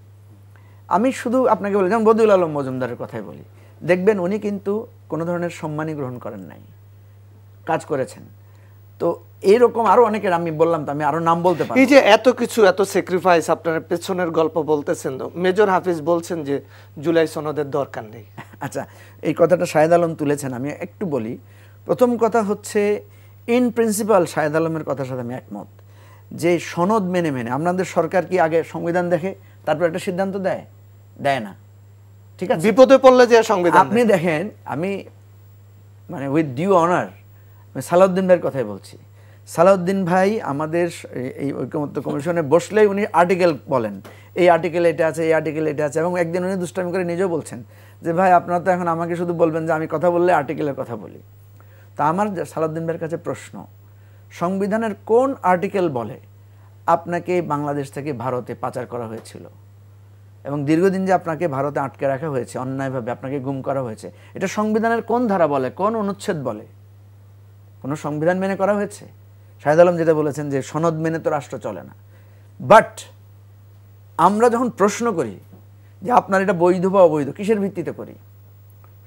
আমি শুধু আপনাকে বলি, যেমন বদিউল আলম মজুমদারের কথাই বলি, দেখবেন উনি কিন্তু কোনো ধরনের সম্মানই গ্রহণ করেন নাই, কাজ করেছেন। তো এইরকম আরো অনেকের আমি বললাম, তো আমি আরো নাম বলতে পারি। এই যে এত কিছু, এত স্যাক্রিফাইস, আপনার পেছনের গল্প বলতেছেন, তো মেজর হাফিজ বলছেন যে জুলাই সনদের দরকার নেই। আচ্ছা, এই কথাটা শাহেদ আলম তুলেছেন, আমি একটু বলি। প্রথম কথা হচ্ছে, ইন প্রিন্সিপাল শাহেদ আলমের কথার সাথে আমি একমত যে সনদ মেনে মেনে, আপনাদের সরকার কি আগে সংবিধান দেখে তারপর একটা সিদ্ধান্ত দেয় না, ঠিক আছে? বিপদে পড়লে যে সংবিধান, আপনি দেখেন, আমি মানে উইথ ডিউ অনার সালাউদ্দিন ভাইয়ের কথাই বলছি। সালাউদ্দিন ভাই আমাদের এই ঐকমত্য কমিশনে বসলেই উনি আর্টিকেল বলেন, এই আর্টিকেল এটা আছে, এই আর্টিকেল এটা আছে। এবং একদিন উনি দুষ্টামি করে নিজেও বলছেন যে ভাই আপনারা তো এখন আমাকে শুধু বলবেন যে আমি কথা বললে আর্টিকেলের কথা বলি। তা আমার সালাউদ্দিন ভাইয়ের কাছে প্রশ্ন, সংবিধানের কোন আর্টিকেল বলে আপনাকে বাংলাদেশ থেকে ভারতে পাচার করা হয়েছিল এবং দীর্ঘদিন যে আপনাকে ভারতে আটকে রাখা হয়েছে, অন্যায়ভাবে আপনাকে গুম করা হয়েছে, এটা সংবিধানের কোন ধারা বলে, কোন অনুচ্ছেদ বলে? কোনো সংবিধান মেনে করা হয়েছে? শাহেদ আলম যেটা বলেছেন যে সনদ মেনে তো রাষ্ট্র চলে না। বাট আমরা যখন প্রশ্ন করি যে আপনার এটা বৈধ বা অবৈধ, কিসের ভিত্তিতে করি?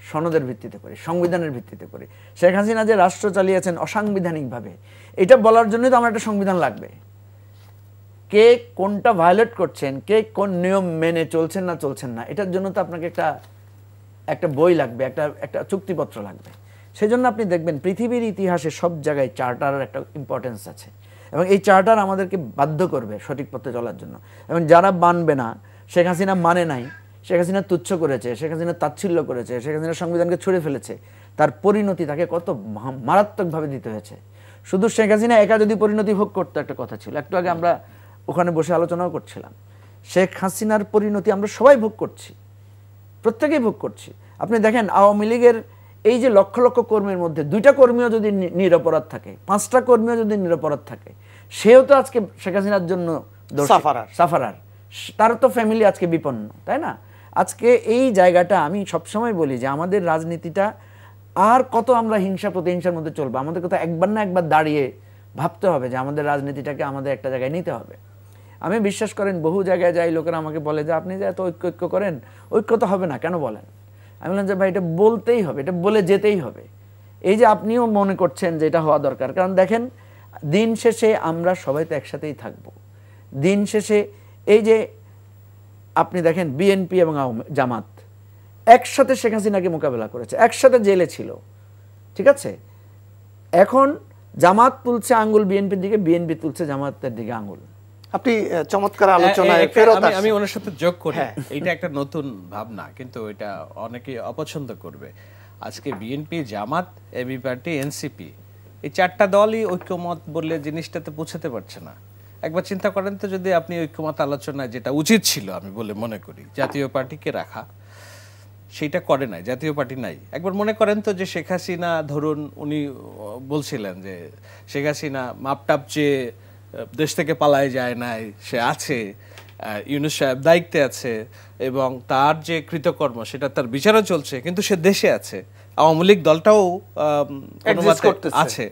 সনদের ভিত্তিতে করি, সংবিধানের ভিত্তিতে করি। শেখ হাসিনা যে রাষ্ট্র চালিয়েছেন অসাংবিধানিকভাবে, এটা বলার জন্যই তো আমার একটা সংবিধান লাগবে। কে কোনটা ভায়োলেট করছেন, কে কোন নিয়ম মেনে চলছেন না, এটার জন্য তো আপনাকে একটা বই লাগবে, একটা চুক্তিপত্র লাগবে। সেজন্য আপনি দেখবেন পৃথিবীর ইতিহাসে সব জায়গায় চার্টারের একটা ইম্পর্টেন্স আছে, এবং এই চার্টার আমাদেরকে বাধ্য করবে সঠিক পথে চলার জন্য। এবং যারা মানবে না, শেখ হাসিনা মানে নাই, শেখ হাসিনা তুচ্ছ করেছে, শেখ হাসিনা তাচ্ছিল্য করেছে, শেখ হাসিনা সংবিধানকে ছুঁড়ে ফেলেছে, তার পরিণতি তাকে কত মারাত্মকভাবে দিতে হয়েছে। শুধু শেখ হাসিনা একা যদি পরিণতি ভোগ করতো, একটা কথা ছিল, একটু আগে আমরা ওখানে বসে আলোচনাও করছিলাম, শেখ হাসিনার পরিণতি আমরা সবাই ভোগ করছি, প্রত্যেকেই ভোগ করছি। আপনি দেখেন আওয়ামী লীগের এই যে লক্ষ লক্ষ কর্মীর মধ্যে 2টা কর্মীও যদি নিরপরাধ থাকে, 5টা কর্মীও যদি নিরপরাধ থাকে, সেও তো আজকে শেখ হাসিনার জন্য সাফারার, তার তো ফ্যামিলি আজকে বিপন্ন, তাই না? আজকে এই জায়গাটা আমি সবসময় বলি যে আমাদের রাজনীতিটা আর কত আমরা হিংসা প্রতিহিংসার মধ্যে চলবে। আমাদেরকে তো একবার না একবার দাঁড়িয়ে ভাবতে হবে যে আমাদের রাজনীতিটাকে আমাদের একটা জায়গায় নিতে হবে। আমি বিশ্বাস করেন, বহু জায়গায় যাই, লোকেরা আমাকে বলে যে আপনি যে এত ঐক্য করেন, ঐক্য তো হবে না, কেন বলেন? আমি বললাম যে ভাই, এটা বলতেই হবে, এটা বলে যেতেই হবে। এই যে আপনিও মনে করছেন যে এটা হওয়া দরকার, কারণ দেখেন দিন শেষে আমরা সবাই তো একসাথেই থাকব। দিন শেষে এই যে আপনি দেখেন বিএনপি এবং জামাত, একসাথে শেখ হাসিনাকে মোকাবেলা করেছে, একসাথে জেলে ছিল, ঠিক আছে? এখন জামাত তুলছে আঙ্গুল বিএনপির দিকে, বিএনপি তুলছে জামাতের দিকে আঙ্গুল। আপনি চমৎকার আলোচনায় ফেরত আসছেন। আমি ওনার সাথে যোগ করি, এটা একটা নতুন ভাবনা, কিন্তু এটা অনেকে অপছন্দ করবে। আজকে বিএনপি, জামাত, এবি পার্টি, এনসিপি, এই চারটা দলই ঐক্যমত বললে জিনিসটাতে পৌঁছাতে পারছে না। একবার চিন্তা করেন তো, যদি আপনি ঐক্যমত আলোচনায়, যেটা উচিত ছিল আমি বলে মনে করি, জাতীয় পার্টিকে রাখা, সেইটা করে নাই, জাতীয় পার্টি নাই। একবার মনে করেন তো যে শেখ হাসিনা, ধরুন উনি বলছিলেন যে শেখ হাসিনা মাপটাপ চেয়ে দেশ থেকে পালায় যায় নাই, সে আছে, ইউনূস সাহেব দায়িত্বে আছে এবং তার যে কৃতকর্ম সেটা তার বিচারও চলছে, কিন্তু সে দেশে আছে, আওয়ামী লীগ দলটাও আছে,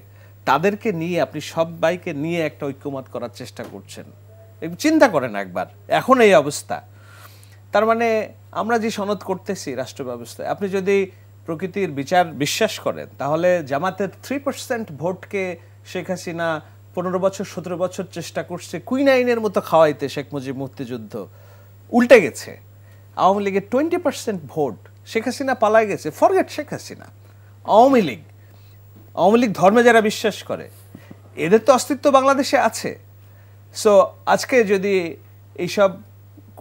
তাদেরকে নিয়ে আপনি সবাইকে নিয়ে একটা ঐক্যমত করার চেষ্টা করছেন। চিন্তা করেন একবার, এখন এই অবস্থা, তার মানে আমরা যে সনদ করতেছি রাষ্ট্র ব্যবস্থায়, আপনি যদি প্রকৃতির বিচার বিশ্বাস করেন, তাহলে জামাতের 3% ভোটকে শেখ হাসিনা 15 বছর 17 বছর চেষ্টা করছে কুইন আইনের মতো খাওয়াইতে, শেখ মুজিব মুক্তিযুদ্ধ উল্টে গেছে। আওয়ামী লীগের 20% ভোট, শেখ হাসিনা পালায় গেছে, ফরগেট শেখ হাসিনা, আওয়ামী লীগ ধর্মে যারা বিশ্বাস করে, এদের তো অস্তিত্ব বাংলাদেশে আছে। সো আজকে যদি এইসব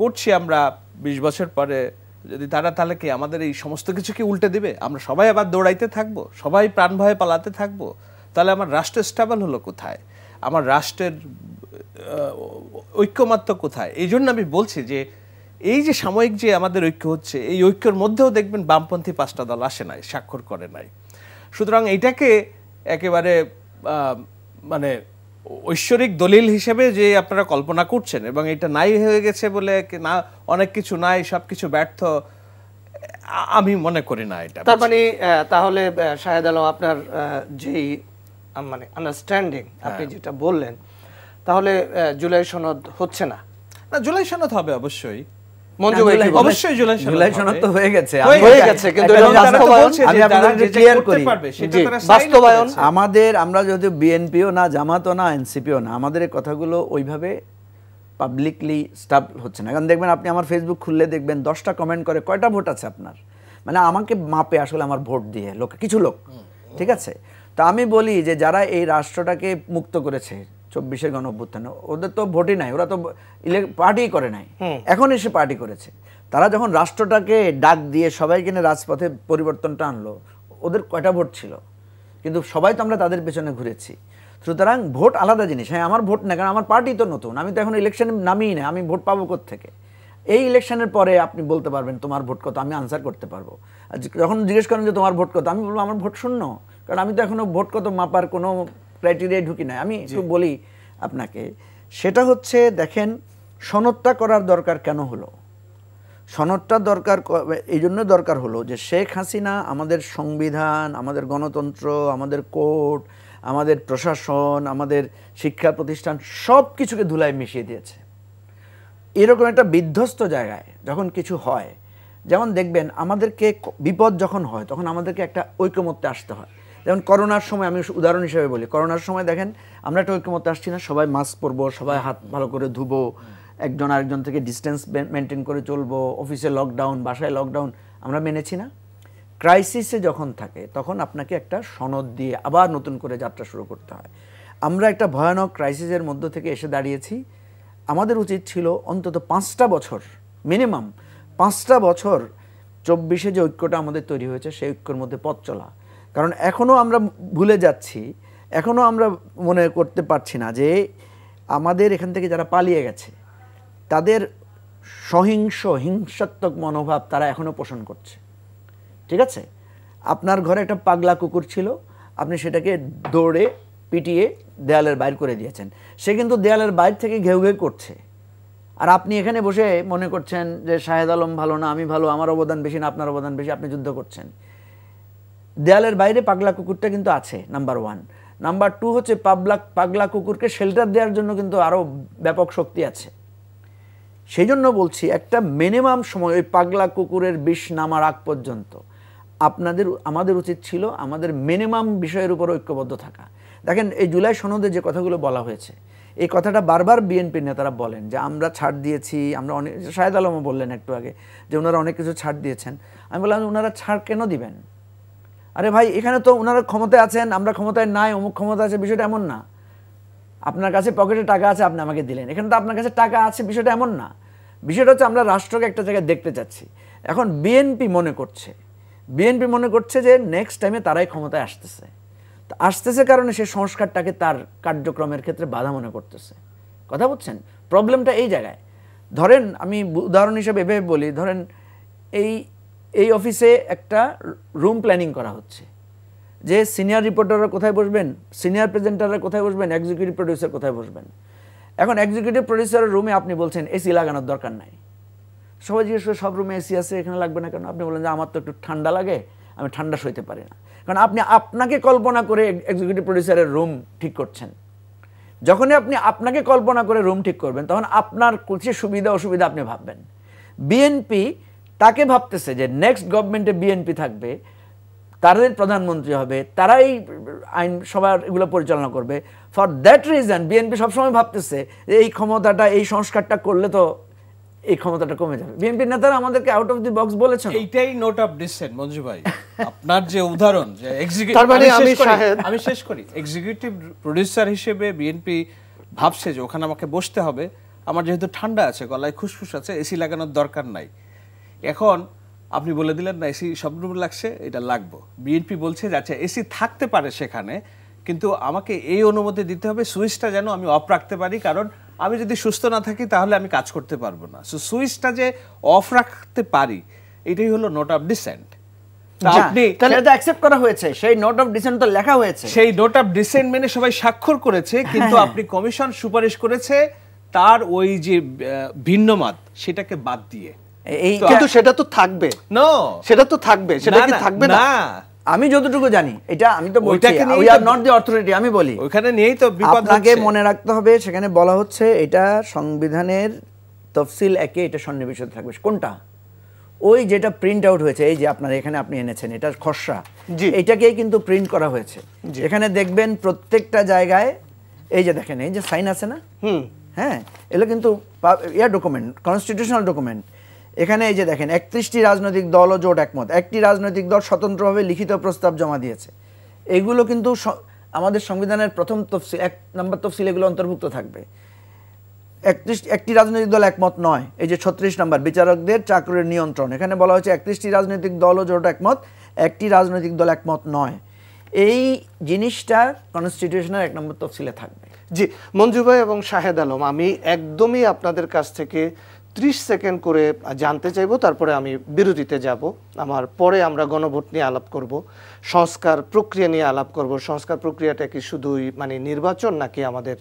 করছি আমরা 20 বছর পরে, যদি তাহলে কি আমাদের এই সমস্ত কিছু কি উল্টে দিবে? আমরা সবাই আবার দৌড়াইতে থাকবো, সবাই প্রাণ ভয়ে পালাতে থাকবো, তাহলে আমার রাষ্ট্র স্টেবল হলো কোথায়? আমার রাষ্ট্রের ঐক্যমাত্র কোথায়? এই জন্য আমি বলছি যে এই যে সাময়িক যে আমাদের ঐক্য হচ্ছে, এই ঐক্যের মধ্যেও দেখবেন বামপন্থী 5টা দল আসে নাই, স্বাক্ষর করে নাই। সুতরাং এইটাকে একেবারে মানে ঐশ্বরিক দলিল হিসেবে যে আপনারা কল্পনা করছেন, এবং এটা নাই হয়ে গেছে বলে না, অনেক কিছু নাই, সবকিছু ব্যর্থ, আমি মনে করি না এটা। তার মানে তাহলে শাহেদ আলম, আপনার যেই মানে আন্ডারস্ট্যান্ডিং, আপনি যেটা বললেন, তাহলে জুলাই সনদ হচ্ছে না? না, জুলাই সনদ হবে অবশ্যই, অবশ্যই জুলাই সনদ তো হয়ে গেছে, কিন্তু বাস্তবায়ন আমরা যদি বিএনপিও না, জামাতও না, এনসিপিও না, আমাদের এই কথাগুলো ওইভাবে পাবলিকলি স্টাব হচ্ছে না। কারণ দেখবেন, আপনি আমার ফেসবুক খুললে দেখবেন 10টা কমেন্ট করে, কয়টা ভোট আছে আপনার, মানে আমাকে মাপে আসলে আমার ভোট দিয়ে কিছু লোক, ঠিক আছে? তা আমি বলি যে যারা এই রাষ্ট্রটাকে মুক্ত করেছে 24-এর গণঅভ্যুত্থানে, ওদের তো ভোটই নাই, ওরা তো পার্টি করে নাই, এখন এসে পার্টি করেছে। তারা যখন রাষ্ট্রটাকে ডাক দিয়ে সবাইকে নিয়ে রাজপথে পরিবর্তনটা আনলো, ওদের কয়টা ভোট ছিল? কিন্তু সবাই তো আমরা তাদের পেছনে ঘুরেছি। সুতরাং ভোট আলাদা জিনিস। হ্যাঁ, আমার ভোট না, কারণ আমার পার্টি তো নতুন, আমি তো এখন ইলেকশনে নামিই না, আমি ভোট পাবো কোত্থেকে? এই ইলেকশনের পরে আপনি বলতে পারবেন তোমার ভোট কত, আমি আনসার করতে পারবো। আর যখন জিজ্ঞেস করেন যে তোমার ভোট কত, আমি বলবো আমার ভোট 0, কারণ আমি তো এখনো ভোট কত মাপার কোনো ক্রাইটেরিয়ায় ঢুকি নাই। আমি একটু বলি আপনাকে, সেটা হচ্ছে, দেখেন সনদটা করার দরকার কেন হলো? সনদটা দরকার এই জন্য দরকার হলো যে শেখ হাসিনা আমাদের সংবিধান, আমাদের গণতন্ত্র, আমাদের কোর্ট, আমাদের প্রশাসন, আমাদের শিক্ষা প্রতিষ্ঠান সব কিছুকে ধুলায় মিশিয়ে দিয়েছে। এরকম একটা বিধ্বস্ত জায়গায় যখন কিছু হয়, যেমন দেখবেন আমাদেরকে বিপদ যখন হয় তখন আমাদেরকে একটা ঐক্যমত্যে আসতে হয়। যেমন করোনার সময়, আমি উদাহরণ হিসেবে বলি, করোনার সময় দেখেন আমরা একটা ঐক্যমত্যে আসছি না, সবাই মাস্ক পরবো, সবাই হাত ভালো করে ধুবো, একজন আরেকজন থেকে ডিস্টেন্স মেনটেন করে চলবো, অফিসে লকডাউন, বাসায় লকডাউন, আমরা মেনেছি না? ক্রাইসিসে যখন থাকে তখন আপনাকে একটা সনদ দিয়ে আবার নতুন করে যাত্রা শুরু করতে হয়। আমরা একটা ভয়ানক ক্রাইসিসের মধ্য থেকে এসে দাঁড়িয়েছি। আমাদের উচিত ছিল অন্তত 5টা বছর, মিনিমাম 5টা বছর 24-এ যে ঐক্যটা আমাদের তৈরি হয়েছে সেই ঐক্যের মধ্যে পথ চলা। কারণ এখনও আমরা ভুলে যাচ্ছি, এখনও আমরা মনে করতে পারছি না যে আমাদের এখান থেকে যারা পালিয়ে গেছে তাদের হিংসাত্মক মনোভাব তারা এখনও পোষণ করছে, ঠিক আছে? আপনার ঘরে একটা পাগলা কুকুর ছিল, আপনি সেটাকে দৌড়ে পিটিয়ে দেয়ালের বাইর করে দিয়েছেন, সে কিন্তু দেয়ালের বাইর থেকে ঘেউ ঘেউ করছে, আর আপনি এখানে বসে মনে করছেন যে শাহেদ আলম ভালো না, আমি ভালো, আমার অবদান বেশি না আপনার অবদান বেশি, আপনি যুদ্ধ করছেন। দেয়ালের বাইরে পাগলা কুকুরটা কিন্তু আছে, নাম্বার 1। নাম্বার 2 হচ্ছে পাগলা কুকুরকে শেল্টার দেওয়ার জন্য কিন্তু আরও ব্যাপক শক্তি আছে। সেই জন্য বলছি, একটা মিনিমাম সময় ওই পাগলা কুকুরের বিষ নামার আগ পর্যন্ত আমাদের উচিত ছিল আমাদের মিনিমাম বিষয়ের উপর ঐক্যবদ্ধ থাকা। দেখেন, এই জুলাই সনদে যে কথাগুলো বলা হয়েছে, এই কথাটা বারবার বিএনপির নেতারা বলেন যে আমরা ছাড় দিয়েছি, আমরা অনেক, শাহেদ আলমও বললেন একটু আগে যে ওনারা অনেক কিছু ছাড় দিয়েছেন। আমি বললাম ওনারা ছাড় কেন দিবেন? আরে ভাই এখানে তো ওনারা ক্ষমতায় আছেন, আমরা ক্ষমতায় নাই, অমুক ক্ষমতা আছে, বিষয়টা এমন না। আপনার কাছে পকেটে টাকা আছে, আপনি আমাকে দিলেন, এখানে তো আপনার কাছে টাকা আছে, বিষয়টা এমন না। বিষয়টা হচ্ছে আমরা রাষ্ট্রকে একটা জায়গায় দেখতে চাচ্ছি। এখন বিএনপি মনে করছে যে নেক্সট টাইমে তারাই ক্ষমতায় আসতেছে কারণে সে সংস্কারটাকে তার কার্যক্রমের ক্ষেত্রে বাধা মনে করতেছে। কথা বুঝছেন? প্রবলেমটা এই জায়গায়। ধরেন আমি উদাহরণ হিসেবে এভাবে বলি, ধরেন এই অফিসে একটা রুম প্ল্যানিং করা হচ্ছে যে সিনিয়র রিপোর্টাররা কোথায় বসবেন, সিনিয়র প্রেজেন্টাররা কোথায় বসবেন, এক্সিকিউটিভ প্রডিউসার কোথায় বসবেন। এখন এক্সিকিউটিভ প্রডিউসারের রুমে আপনি বলছেন এসি লাগানোর দরকার নাই। সবাই জিজ্ঞেস করে সব রুমে এসি আছে, এখানে লাগবে না কেন? আপনি বলেন যে আমার তো একটু ঠান্ডা লাগে, আমি ঠান্ডা সইতে পারি না। কারণ আপনি আপনাকে কল্পনা করে এক্সিকিউটিভ প্রডিউসারের রুম ঠিক করছেন। যখনই আপনি আপনাকে কল্পনা করে রুম ঠিক করবেন তখন আপনার কিছু সুবিধা অসুবিধা আপনি ভাববেন। বিএনপি তাকে ভাবতেছে যে নেক্সট গভর্নমেন্টে বিএনপি থাকবে, তাদের প্রধানমন্ত্রী হবে, তারাই আইন সভার এগুলো পরিচালনা করবে। ফর দ্যাট রিজন বিএনপি সবসময় ভাবতেছে যে এই ক্ষমতাটা, এই সংস্কারটা করলে তো এই ক্ষমতাটা কমে যাবে। বিএনপির নেতারা আমাদেরকে আউট অফ দি বক্স বলেছেন। এইটাই নোট অফ ডিসেন্ট মঞ্জু ভাই। আপনার যে উদাহরণ যে আমি শেষ করি, এক্সিকিউটিভ প্রডিউসার হিসেবে বিএনপি ভাবছে যে ওখানে আমাকে বসতে হবে, আমার যেহেতু ঠান্ডা আছে, গলায় খুশখুশ আছে, এসি লাগানোর দরকার নাই। এখন আপনি বলে দিলেন না এসি সব রুমে লাগছে, এটা লাগবো। বিএনপি বলছে যে আচ্ছা এসি থাকতে পারে সেখানে, কিন্তু আমাকে এই অনুমতি দিতে হবে সুইচটা যেন আমি অফ রাখতে পারি, কারণ আমি যদি সুস্থ না থাকি তাহলে আমি কাজ করতে পারবো না। সো সুইচটা যে অফ রাখতে পারি, এটাই হলো নোট অফ ডিসেন্ট। আপনি তাহলে এটা অ্যাকসেপ্ট করা হয়েছে, সেই নোট অফ ডিসেন্ট তো লেখা হয়েছে, সেই নোট অফ ডিসেন্ট মেনে সবাই স্বাক্ষর করেছে, কিন্তু আপনি কমিশন সুপারিশ করেছে তার ওই যে ভিন্ন মত সেটাকে বাদ দিয়ে। কিন্তু সেটা তো থাকবে, সেটা তো থাকবে, সেটা কি থাকবে না? আমি যতটুকু জানি, এটা আমি তো বলছি we are not the authority, আমি বলি ওখানে নিয়েই তো বিপদ হচ্ছে। আপনাকে মনে রাখতে হবে সেখানে বলা হচ্ছে এটা সংবিধানের তফসিল একে এটা সন্নিবেশিত থাকবে। কোনটা? ওই যেটা প্রিন্ট আউট হয়েছে, এই যে আপনার এখানে আপনি এনেছেন, এটা খসড়া, এটাকেই কিন্তু প্রিন্ট করা হয়েছে। এখানে দেখবেন প্রত্যেকটা জায়গায় এই যে দেখেন এই যে সাইন আছে না, হ্যাঁ, এগুলো কিন্তু ডকুমেন্ট, কনস্টিটিউশনাল ডকুমেন্ট। এখানে এই যে দেখেন 31টি রাজনৈতিক দল ও জোট একমত, একটি রাজনৈতিক দল স্বতন্ত্রভাবে লিখিত প্রস্তাব জমা দিয়েছে। এগুলো কিন্তু আমাদের সংবিধানের প্রথম তফসিল, 1 নম্বর তফসিল, এগুলো অন্তর্ভুক্ত থাকবে। একটি রাজনৈতিক দল একমত নয়, এই যে 36 নম্বর বিচারকদের চাকরির নিয়ন্ত্রণ, এখানে বলা হয়েছে 31টি রাজনৈতিক দল ও জোট একমত, একটি রাজনৈতিক দল একমত নয়। এই জিনিসটা কনস্টিটিউশনের 1 নম্বর তফসিলে থাকবে। জি মঞ্জু ভাই এবং শাহেদ আলম, আমি একদমই আপনাদের কাছ থেকে 30 সেকেন্ড করে জানতে চাইবো, তারপরে আমি বিরতিতে যাব। আমার পরে আমরা গণভোট নিয়ে আলাপ করব, সংস্কার প্রক্রিয়া নিয়ে আলাপ করব। সংস্কার প্রক্রিয়াটা কি শুধুই মানে নির্বাচন, নাকি আমাদের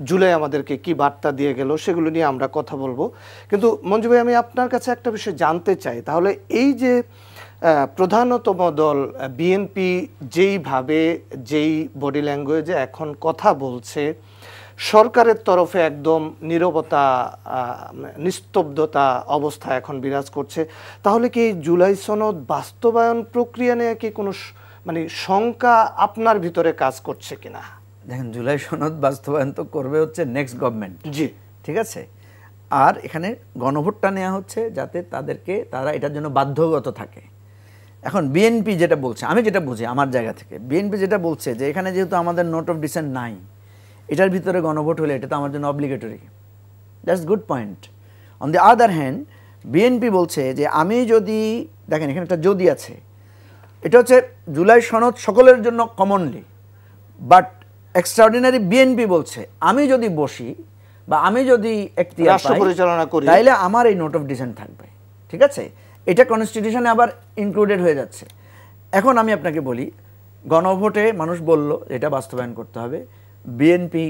জুলাই আমাদেরকে কি বার্তা দিয়ে গেল, সেগুলো নিয়ে আমরা কথা বলবো। কিন্তু মঞ্জু ভাই, আমি আপনার কাছে একটা বিষয় জানতে চাই, তাহলে এই যে প্রধানতম দল বিএনপি যেইভাবে, যেই বডি ল্যাঙ্গুয়েজে এখন কথা বলছে, সরকারের তরফে একদম নীরবতা, নিস্তব্ধতা অবস্থা এখন বিরাজ করছে, তাহলে কি জুলাই সনদ বাস্তবায়ন প্রক্রিয়া নিয়ে কি কোনো মানে শঙ্কা আপনার ভিতরে কাজ করছে কিনা? দেখেন, জুলাই সনদ বাস্তবায়ন তো করবে হচ্ছে নেক্সট গভর্নমেন্ট, জি ঠিক আছে। আর এখানে গণভোটটা নেওয়া হচ্ছে যাতে তারা এটার জন্য বাধ্যগত থাকে। এখন বিএনপি যেটা বলছে, আমি যেটা বুঝি আমার জায়গা থেকে, বিএনপি যেটা বলছে যে এখানে যেহেতু আমাদের নোট অফ ডিসেন্ট নাই, এটার ভিতরে গণভোট হলে এটা তো আমার জন্য obligatory. That's good point. On the other hand BNP বলছে যে আমি যদি, দেখেন এখানে একটা যদি আছে, এটা হচ্ছে জুলাই সনদ সকলের জন্য কমনলি, বাট এক্সট্রাঅর্ডিনারি বিএনপি বলছে আমি যদি বসি বা আমি যদি রাষ্ট্র পরিচালনা করি তাইলে আমার এই নোট অফ ডিসেন্ট থাকবে, ঠিক আছে। এটা কনস্টিটিউশনে আবার ইনক্লুডেড হয়ে যাচ্ছে। এখন আমি আপনাকে বলি, গণভোটে মানুষ বলল এটা বাস্তবায়ন করতে হবে, বিএনপি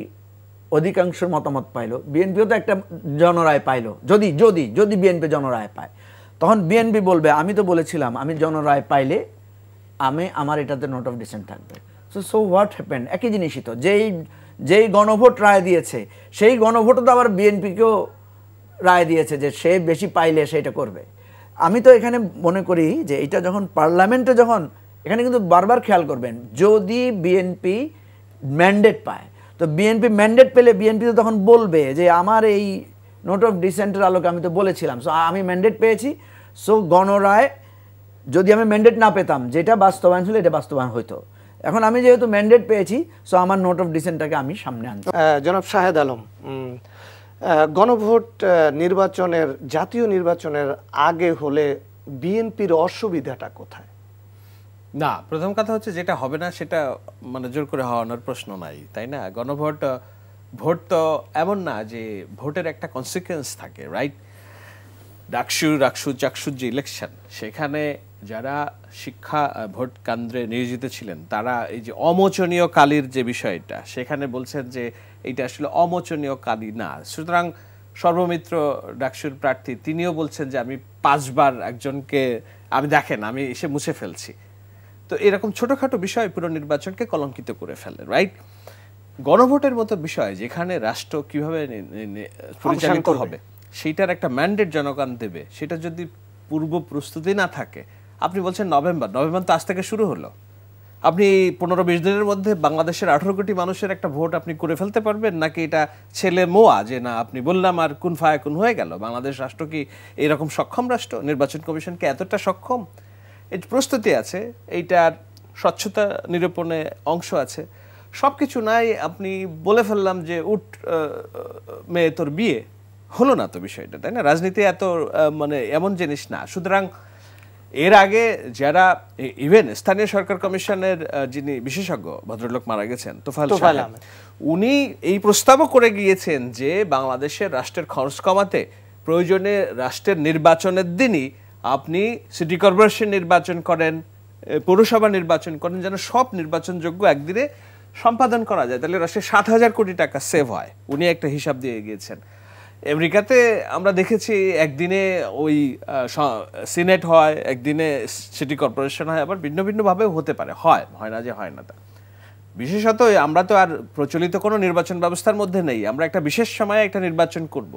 অধিকাংশ মতামত পাইল, বিএনপিও তো একটা জনরায় পাইল। যদি যদি যদি বিএনপি জনরায় পায়, তখন বিএনপি বলবে আমি তো বলেছিলাম আমি জনরায় পাইলে আমার এটাতে নোট অফ ডিসেন্ট থাকবে। So what happened? একই জিনিসই তো, যেই গণভোট রায় দিয়েছে সেই গণভোটও তো আবার বিএনপিকেও রায় দিয়েছে যে সে বেশি পাইলে সেটা করবে। আমি তো এখানে মনে করি যে এটা যখন পার্লামেন্টে, যখন এখানে কিন্তু বারবার খেয়াল করবেন, যদি বিএনপি ম্যান্ডেট পায় তো বিএনপি ম্যান্ডেট পেলে বিএনপি তো তখন বলবে যে আমার এই নোট অফ ডিসেন্টের আলোকে আমি তো বলেছিলাম, সো আমি ম্যান্ডেট পেয়েছি, সো গণরায় যদি আমি ম্যান্ডেট না পেতাম যেটা বাস্তবায়ন হলে এটা বাস্তবায়ন হইতো। এখন আমি যেহেতু ম্যান্ডেট পেয়েছি, সো আমার নোট অফ ডিসেন্টটাকে আমি সামনে আনছি। জনাব শাহেদ আলম, গণভোট নির্বাচনের, জাতীয় নির্বাচনের আগে হলে বিএনপির অসুবিধাটা কোথায়? না, প্রথম কথা হচ্ছে যেটা হবে না সেটা মানে জোর করে হওয়ানোর প্রশ্ন নাই, তাই না? গণভোট, ভোট তো এমন না যে ভোটের একটা কনসিকুয়েন্স থাকে, রাইট? চাকসুর যে ইলেকশন, সেখানে যারা শিক্ষা ভোট কেন্দ্রে নিয়োজিত ছিলেন তারা এই যে অমোচনীয় কালির যে বিষয়টা, সেখানে বলছেন যে এইটা আসলে অমোচনীয় কালি না। সুতরাং সর্বমিত্র ডাকসুর প্রার্থী তিনিও বলছেন যে আমি 5 বার একজনকে আমি দেখেন আমি এসে মুছে ফেলছি। তো এরকম ছোটখাটো বিষয় পুরো নির্বাচনকে কলঙ্কিত করে ফেলে, রাইট? গণভোটের মতো বিষয় যেখানে রাষ্ট্র কিভাবে পরিচালিত হবে সেইটার একটা ম্যান্ডেট জনগণ দেবে, সেটা যদি পূর্ব প্রস্তুতি না থাকে, আপনি বলছেন নভেম্বর তো আজ থেকে শুরু হলো, আপনি 15-20 দিনের মধ্যে বাংলাদেশের 18 কোটি মানুষের একটা ভোট আপনি করে ফেলতে পারবেন, নাকি এটা ছেলে মোয়া যে না আপনি বললাম আর কুন ফায়াকুন হয়ে গেল? বাংলাদেশ রাষ্ট্র কি এরকম সক্ষম রাষ্ট্র? নির্বাচন কমিশনকে এতটা সক্ষম? এর প্রস্তুতি আছে, এইটার স্বচ্ছতা নিরূপণে অংশ আছে, সব কিছু নাই। আপনি বলে ফেললাম যে উঠ মেয়ে তোর বিয়ে হলো না তো বিষয়টা, তাই না? রাজনীতি এত মানে এমন জিনিস না। সুতরাং এর আগে যারা ইভেন স্থানীয় সরকার কমিশনের যিনি বিশেষজ্ঞ ভদ্রলোক মারা গেছেন তোফায়েল আহমেদ, উনি এই প্রস্তাবও করে গিয়েছেন যে বাংলাদেশের রাষ্ট্রের খরচ কমাতে প্রয়োজনে রাষ্ট্রের নির্বাচনের দিনই আপনি সিটি কর্পোরেশন নির্বাচন করেন, পৌরসভা নির্বাচন করেন, যেন সব নির্বাচনযোগ্য একদিনে সম্পাদন করা যায়, তাহলে রাষ্ট্রের 7,000 কোটি টাকা সেভ হয়। উনি একটা হিসাব দিয়ে গিয়েছেন। আমেরিকাতে আমরা দেখেছি একদিনে ওই সিনেট হয়, একদিনে সিটি কর্পোরেশন হয়, আবার ভিন্ন ভিন্নভাবেও হতে পারে, হয় না যে হয় না তা। বিশেষত আমরা তো আর প্রচলিত কোনো নির্বাচন ব্যবস্থার মধ্যে নেই, আমরা একটা বিশেষ সময়ে একটা নির্বাচন করব।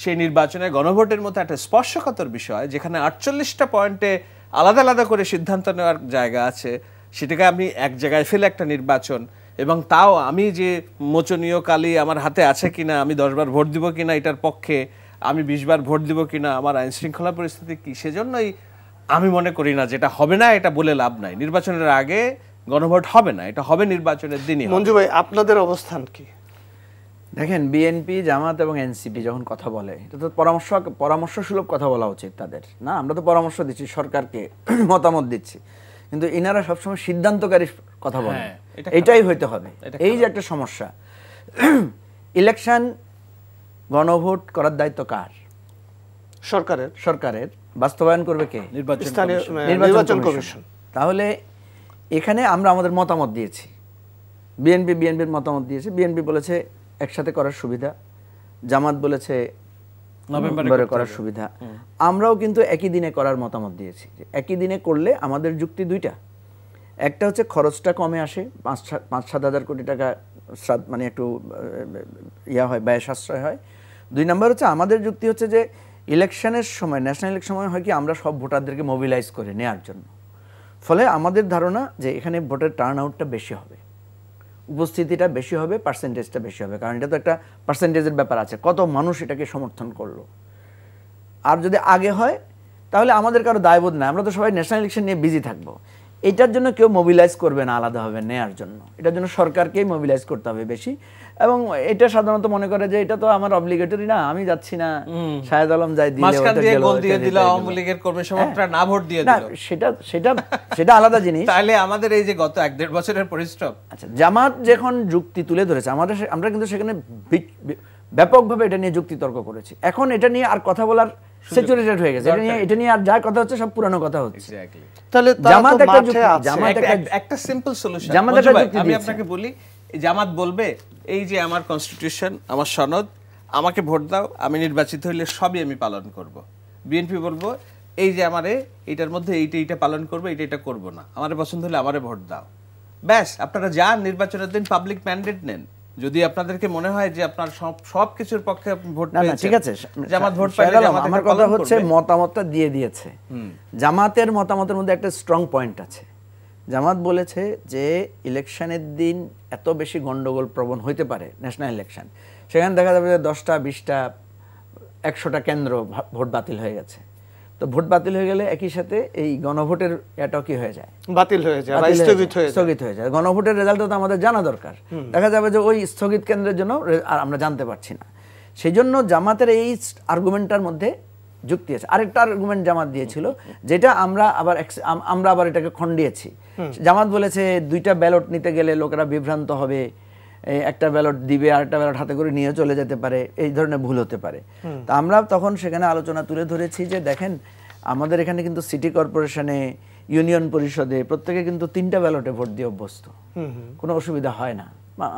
সেই নির্বাচনে গণভোটের মতো একটা স্পর্শকাতর বিষয় যেখানে 48টা পয়েন্টে আলাদা আলাদা করে সিদ্ধান্ত নেওয়ার জায়গা আছে, সেটাকে আমি এক জায়গায় ফেলে একটা নির্বাচন, এবং তাও আমি যে মোচনীয় কালি আমার হাতে আছে কিনা, আমি 10 বার ভোট দিব কিনা এটার পক্ষে, আমি 20 বার ভোট দিব কিনা, আমার আইন শৃঙ্খলা পরিস্থিতি কি, সেজন্যই আমি মনে করি না যেটা হবে না এটা বলে লাভ নাই। নির্বাচনের আগে গণভোট হবে না, এটা হবে নির্বাচনের দিনই। মঞ্জু ভাই, আপনাদের অবস্থান কি? দেখেন, বিএনপি, জামাত এবং এনসিপি যখন কথা বলে, এটা তো পরামর্শ সুলভ কথা বলা উচিত তাদের, না? আমরা তো পরামর্শ দিচ্ছি, সরকারকে মতামত দিচ্ছি, কিন্তু ইনারা সবসময় সিদ্ধান্তকারী কথা বলে, এটাই হইতে হবে। এই যে একটা সমস্যা, ইলেকশন গণভোট করার দায়িত্ব কার? সরকারের। বাস্তবায়ন করবে কে? নির্বাচন কমিশন। তাহলে এখানে আমরা আমাদের মতামত দিয়েছি, বিএনপির মতামত দিয়েছে। বিএনপি বলেছে একসাথে করার সুবিধা, জামাত বলেছে নভেম্বরে করার সুবিধা। আমরাও কিন্তু একই দিনে করার মতামত দিয়েছি। একই দিনে করলে আমাদের যুক্তি দুইটা, একটা হচ্ছে খরচটা কমে আসে, 5-7 হাজার কোটি টাকা মানে একটু হয়, ব্যয় সাশ্রয় হয়। 2 নম্বর হচ্ছে আমাদের যুক্তি হচ্ছে যে ইলেকশনের সময়, ন্যাশনাল ইলেকশন সময় হয় কি, আমরা সব ভোটারদেরকে মোবিলাইজ করে নেওয়ার জন্য, ফলে আমাদের ধারণা যে এখানে ভোটের টার্ন আউটটা বেশি হবে, উপস্থিতিটা বেশি হবে, পার্সেন্টেজটা বেশি হবে, কারণ এটা তো একটা পার্সেন্টেজের ব্যাপার আছে, কত মানুষ এটাকে সমর্থন করলো। আর যদি আগে হয় তাহলে আমাদের কারো দায়বোধ নাই, আমরা তো সবাই ন্যাশনাল ইলেকশন নিয়ে বিজি থাকবো, এটার জন্য কেউ মোবিলাইজ করবে না আলাদাভাবে নেয়ার জন্য, এটার জন্য সরকারকেই মোবিলাইজ করতে হবে বেশি। এবং এটা সাধারণত মনে করে যে এটা তো আমার অবলিগেটরি না, আমি যাচ্ছি না, শাহেদ আলম যাই দিলে আওয়ামী লীগের কর্মী সমর্থকরা না ভোট দিয়ে দিল, সেটা আলাদা জিনিস। তাহলে আমাদের এই যে গত 1-1.5 বছরের পরিশ্রম, আচ্ছা, জামাত যখন যুক্তি তুলে ধরেছে, আমরা কিন্তু সেখানে ব্যাপকভাবে এটা নিয়ে যুক্তি তর্ক করেছি। এখন এটা নিয়ে আর কথা বলার স্যাচুরেটেড হয়ে গেছে, এটা নিয়ে আর যা কথা হচ্ছে সব পুরানো কথা হচ্ছে। তাহলে জামাত একটা সিম্পল সলিউশন, আমি আপনাকে বলি, জামাত বলবে এই যে আমার কনস্টিটিউশন, আমার সনদ, আমাকে ভোট দাও, আমি নির্বাচিত হইলে সবই আমি পালন করব। বিএনপি বলবো এই যে আমারে এইটার মধ্যে এইটা পালন করবো, এটা করব না, আমারে পছন্দ হলে আমারে ভোট দাও, ব্যাস। আপনারা যান নির্বাচনের দিন পাবলিক ম্যান্ডেট নেন, যদি আপনাদেরকে মনে হয় যে আপনার সব কিছুর পক্ষে আপনি ভোট পেয়েছেন, ঠিক আছে, জামাত ভোট পাইলে আমার কথা হচ্ছে মতামতটা দিয়ে দিয়েছে। জামাতের মতামতের মধ্যে একটা স্ট্রং পয়েন্ট আছে, জামাত বলেছে যে ইলেকশনের দিন এত বেশি গন্ডগোল প্রবণ হইতে পারে, ন্যাশনাল ইলেকশন, সেখানে দেখা যাবে যে 10টা 20টা 100টা কেন্দ্র ভোট বাতিল হয়ে গেছে। তো ভোট বাতিল হয়ে গেলে একই সাথে এই গণভোটের এটাও কি হয়ে যায়, বাতিল হয়ে যায়, স্থগিত হয়ে যায়। গণভোটের রেজাল্ট তো আমাদের জানা দরকার। দেখা যাবে যে ওই স্থগিত কেন্দ্রের জন্য আর আমরা জানতে পারছি না। সেই জন্য জামাতের এই আর্গুমেন্টটার মধ্যে যুক্তি আছে। আরেকটা আর্গুমেন্ট জামাত দিয়েছিল, যেটা আমরা আবার এটাকে খণ্ডিয়েছি। জামাত বলেছে 2টা ব্যালট নিতে গেলে লোকেরা বিভ্রান্ত হবে, একটা ব্যালট দিবে আর একটা ব্যালট হাতে করে নিয়ে চলে যেতে পারে, এই ধরনের ভুল হতে পারে। তা আমরা তখন সেখানে আলোচনা তুলে ধরেছি যে দেখেন, আমাদের এখানে কিন্তু সিটি কর্পোরেশনে, ইউনিয়ন পরিষদে প্রত্যেকে কিন্তু 3টা ব্যালটে ভোট দিয়ে অভ্যস্ত, কোনো অসুবিধা হয় না।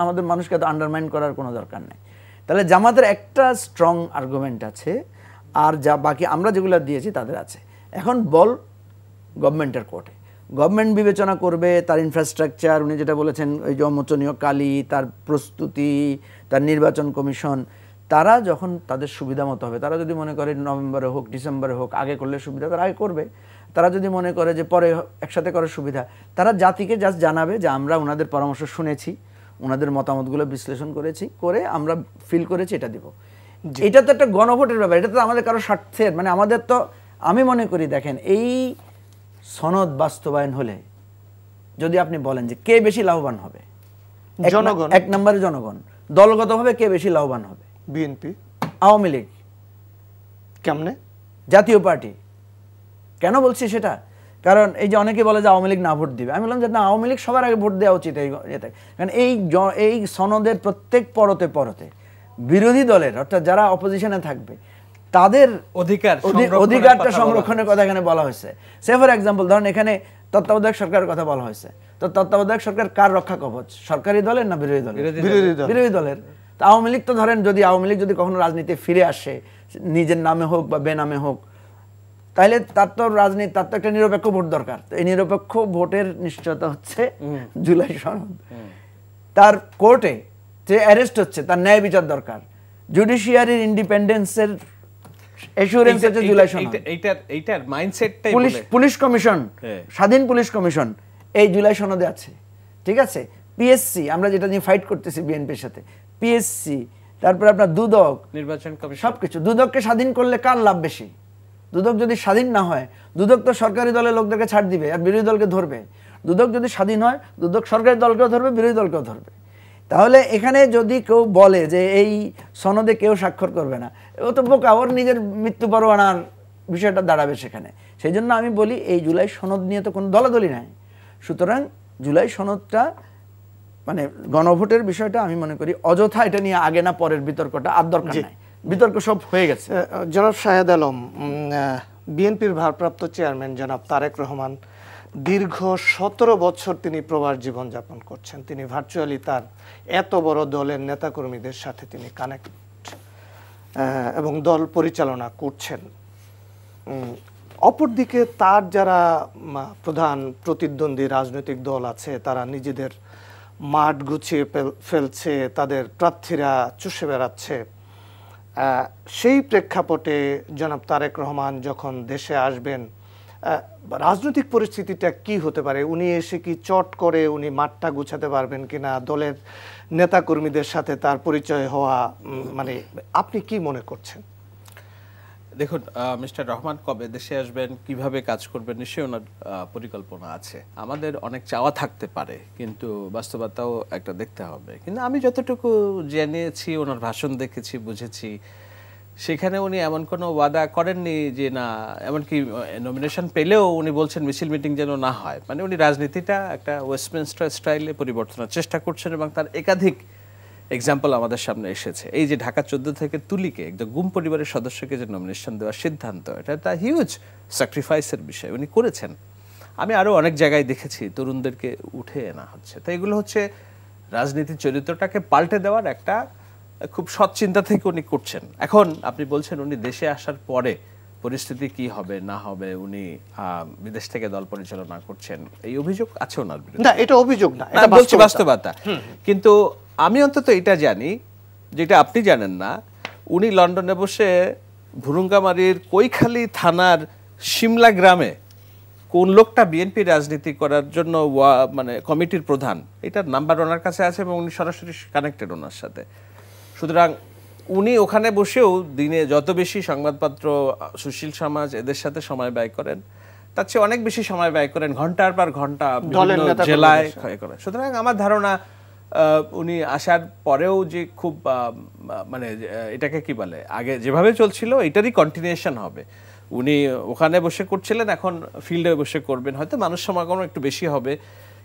আমাদের মানুষকে তো আন্ডারমাইন করার কোনো দরকার নেই। তাহলে জামাতের একটা স্ট্রং আর্গুমেন্ট আছে, আর যা বাকি আমরা যেগুলো দিয়েছি তাদের আছে। এখন বল গভর্নমেন্টের কোর্টে, গভর্নমেন্ট বিবেচনা করবে তার ইনফ্রাস্ট্রাকচার, উনি যেটা বলেছেন ওই যে অমোচনীয় কালি, তার প্রস্তুতি, তার নির্বাচন কমিশন, তারা যখন তাদের সুবিধা মতো হবে, তারা যদি মনে করে নভেম্বরে হোক ডিসেম্বরে হোক আগে করলে সুবিধা, তারা আগে করবে। তারা যদি মনে করে যে পরে একসাথে করার সুবিধা, তারা জাতিকে জাস্ট জানাবে যে আমরা ওনাদের পরামর্শ শুনেছি, ওনাদের মতামতগুলো বিশ্লেষণ করেছি, করে আমরা ফিল করেছি এটা দিব। এটা তো একটা গণভোটের ব্যাপার, এটা তো আমাদের কারো স্বার্থের, মানে আমাদের তো, আমি মনে করি দেখেন, এই সনদ বাস্তবায়ন হলে যদি আপনি বলেন যে কে বেশি লাভবান হবে, জনগণ। 1 নম্বরে জনগণ। দলগতভাবে কে বেশি লাভবান হবে? বিএনপি, আওয়ামী লীগ। কেমনে? জাতীয় পার্টি। কেন বলছি সেটা? কারণ এই যে অনেকে বলে যে আওয়ামী লীগ না ভোট দিবে, আমি বললাম যে না, আওয়ামী লীগ সবার আগে ভোট দেওয়া উচিত। কারণ এই সনদের প্রত্যেক পরতে পরতে বিরোধী দলের, অর্থাৎ যারা অপোজিশনে থাকবে, তাদের অধিকারটা সংরক্ষণের কথা এখানে বলা হয়েছে। সে ফর এক্সাম্পল ধরেন এখানে তত্ত্বাবধায়ক সরকারের কথা বলা হয়েছে, তো তত্ত্বাবধায়ক সরকার কার রক্ষা কবচ? সরকারি দলের না বিরোধী দলের? বিরোধী দলের। তো আওয়ামী লীগ তো ধরেন, যদি আওয়ামী লীগ যদি কখনো রাজনীতি ফিরে আসে, নিজের নামে হোক বা বেনামে হোক, তাহলে তার তো রাজনীতি, তার তো একটা নিরপেক্ষ ভোট দরকার। তো এই নিরপেক্ষ ভোটের নিশ্চয়তা হচ্ছে জুলাই সনদ। তার কোর্টে যে অ্যারেস্ট হচ্ছে, তার ন্যায় বিচার দরকার। জুডিশিয়ারির ইন্ডিপেন্ডেন্সের এসুরেন্স হচ্ছে জুলাই সনদ। এইটার মাইন্ডসেটটাই পুলিশ কমিশন, স্বাধীন পুলিশ কমিশন এই জুলাই সনদে আছে। ঠিক আছে? পিএসসি, আমরা যেটা নিয়ে ফাইট করতেছি বিএনপির সাথে, পিএসসি, তারপর আপনার দুদক, নির্বাচন কমিশন, সবকিছু। দুদককে স্বাধীন করলে কার লাভ বেশি? দুদক যদি স্বাধীন না হয়, দুদক তো সরকারি দলের লোকদেরকে ছাড় দিবে আর বিরোধী দলকে ধরবে। দুদক যদি স্বাধীন হয়, দুদক সরকারি দলকেও ধরবে, বিরোধী দলকেও ধরবে। তাহলে এখানে যদি কেউ বলে যে এই সনদে কেউ স্বাক্ষর করবে না, ও তো বোকা, ওর নিজের মৃত্যু পরোয়ানার বিষয়টা দাঁড়াবে সেখানে। সেই জন্য আমি বলি এই জুলাই সনদ নিয়ে তো কোনো দলাদলি নাই। সুতরাং জুলাই সনদটা, মানে গণভোটের বিষয়টা আমি মনে করি অযথা এটা নিয়ে আগে না পরের বিতর্কটা আর দরকার নাই। বিতর্ক সব হয়ে গেছে। জনাব শাহেদ আলম, বিএনপির ভারপ্রাপ্ত চেয়ারম্যান জনাব তারেক রহমান দীর্ঘ 17 বছর তিনি প্রবাস জীবন যাপন করছেন। তিনি ভার্চুয়ালি তার এত বড় দলের নেতাকর্মীদের সাথে তিনি কানেক্ট এবং দল পরিচালনা করছেন। অপরদিকে তার যারা প্রধান প্রতিদ্বন্দ্বী রাজনৈতিক দল আছে, তারা নিজেদের মাঠ গুছিয়ে ফেলছে, তাদের প্রার্থীরা চুষে বেড়াচ্ছে। সেই প্রেক্ষাপটে জনাব তারেক রহমান যখন দেশে আসবেন, রাজনৈতিক পরিস্থিতিটা কি হতে পারে? উনি এসে কি চট করে উনি মাঠটা গুছাতে পারবেন কিনা? দলের নেতাকর্মীদের সাথে তার পরিচয় হওয়া, মানে আপনি কি মনে করছেন? দেখুন, মিস্টার রহমান কবে দেশে আসবেন, কিভাবে কাজ করবেন, নিশ্চয়ই ওনার পরিকল্পনা আছে। আমাদের অনেক চাওয়া থাকতে পারে, কিন্তু বাস্তবতাও একটা দেখতে হবে। কিন্তু আমি যতটুকু জেনেছি, ওনার ভাষণ দেখেছি, বুঝেছি, সেখানে উনি এমন কোনো ওয়াদা করেননি যে না, এমনকি নমিনেশন পেলেও উনি বলছেন মিছিল মিটিং যেন না হয়। মানে উনি রাজনীতিটা একটা ওয়েস্টমিনস্টার স্টাইলে পরিবর্তনের চেষ্টা করছেন, এবং তার একাধিক এক্সাম্পল আমাদের সামনে এসেছে। এই যে ঢাকা 14 থেকে তুলিকে একদম গুম পরিবারের সদস্যকে যে নমিনেশন দেওয়ার সিদ্ধান্ত, এটা একটা হিউজ স্যাক্রিফাইসের বিষয় উনি করেছেন। আমি আরও অনেক জায়গায় দেখেছি তরুণদেরকে উঠে আনা হচ্ছে। তো এগুলো হচ্ছে রাজনীতির চরিত্রটাকে পাল্টে দেওয়ার একটা খুব সৎ চিন্তা থেকে উনি করছেন। এখন আপনি বলছেন উনি দেশে আসার পরে পরিস্থিতি কি হবে না হবে, উনি বিদেশ থেকে দল পরিচালনা করছেন, এই অভিযোগ আছে ওনার বিরুদ্ধে। না, এটা অভিযোগ না, এটা বলছি বাস্তবতা। কিন্তু আমি অন্তত এটা জানি, যেটা আপনি জানেন না, উনি লন্ডনে বসে ভুরুঙ্গামারীর কৈখালী থানার সিমলা গ্রামে কোন লোকটা বিএনপি রাজনীতি করার জন্য মানে কমিটির প্রধান, এটার নাম্বার ওনার কাছে আছে এবং উনি সরাসরি কানেক্টেড ওনার সাথে। সুতরাং উনি ওখানে বসেও দিনে যত বেশি সংবাদপত্র, সুশীল সমাজ এদের সাথে সময় ব্যয় করেন, তার চেয়ে অনেক বেশি সময় ব্যয় করেন ঘন্টার পর ঘন্টা বিভিন্ন জেলায় করেন। সুতরাং আমার ধারণা উনি আসার পরেও যে খুব মানে এটাকে কি বলে, আগে যেভাবে চলছিল এটারই কন্টিনিউশন হবে। উনি ওখানে বসে করছিলেন, এখন ফিল্ডে বসে করবেন, হয়তো মানুষ সমাগম একটু বেশি হবে,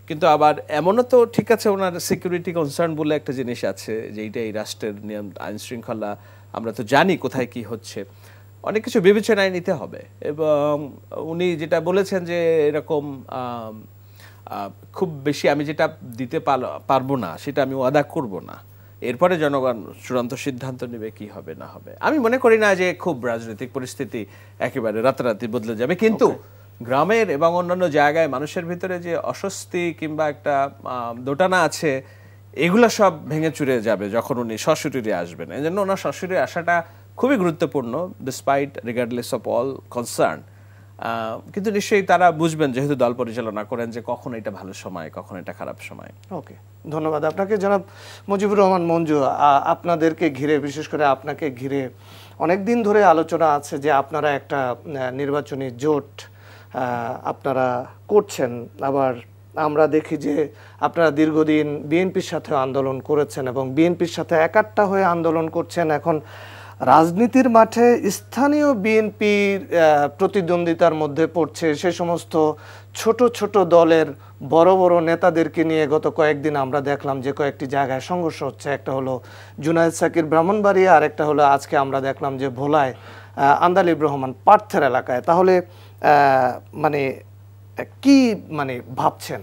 কিন্তু আবার এমনও তো ঠিক আছে ওনার সিকিউরিটি কনসার্ন বলে একটা জিনিস আছে, যে এইটা এই রাষ্ট্রের নিয়ম আইন শৃঙ্খলা, আমরা তো জানি কোথায় কি হচ্ছে, অনেক কিছু বিবেচনায় নিতে হবে। এবং উনি যেটা বলেছেন যে এরকম খুব বেশি আমি যেটা দিতে পারবো না সেটা আমি ওয়াদা করব না, এরপরে জনগণ চূড়ান্ত সিদ্ধান্ত নেবে কি হবে না হবে। আমি মনে করি না যে খুব রাজনৈতিক পরিস্থিতি একেবারে রাতারাতি বদলে যাবে, কিন্তু গ্রামের এবং অন্যান্য জায়গায় মানুষের ভিতরে যে অস্বস্তি কিংবা একটা দোটানা আছে, এগুলো সব ভেঙে চুরে যাবে যখন উনি সশরীরে আসবেন। এই জন্য ওনার সশরীরে আসাটা খুবই গুরুত্বপূর্ণ, despite regardless of all concern. কিন্তু নিশ্চয়ই তারা বুঝবেন, যেহেতু দল পরিচালনা করেন, যে কখন এটা ভালো সময় কখন এটা খারাপ সময়। ওকে, ধন্যবাদ আপনাকে জনাব মুজিবুর রহমান মঞ্জু। আপনাদেরকে ঘিরে, বিশেষ করে আপনাকে ঘিরে অনেক দিন ধরে আলোচনা আছে যে আপনারা একটা নির্বাচনী জোট আপনারা করছেন। আবার আমরা দেখি যে আপনারা দীর্ঘদিন বিএনপির সাথে আন্দোলন করেছেন এবং বিএনপির সাথে একাট্টা হয়ে আন্দোলন করছেন। এখন রাজনীতির মাঠে স্থানীয় বিএনপির প্রতিদ্বন্দ্বিতার মধ্যে পড়ছে সে সমস্ত ছোট ছোট দলের বড় বড় নেতাদেরকে নিয়ে গত কয়েকদিন আমরা দেখলাম যে কয়েকটি জায়গায় সংঘর্ষ হচ্ছে। একটা হলো জুনায়েদ সাকির ব্রাহ্মণবাড়িয়া, আর একটা হলো আজকে আমরা দেখলাম যে ভোলায় আন্দালিব রহমান পার্থের এলাকায়। তাহলে মানে কি মানে ভাবছেন?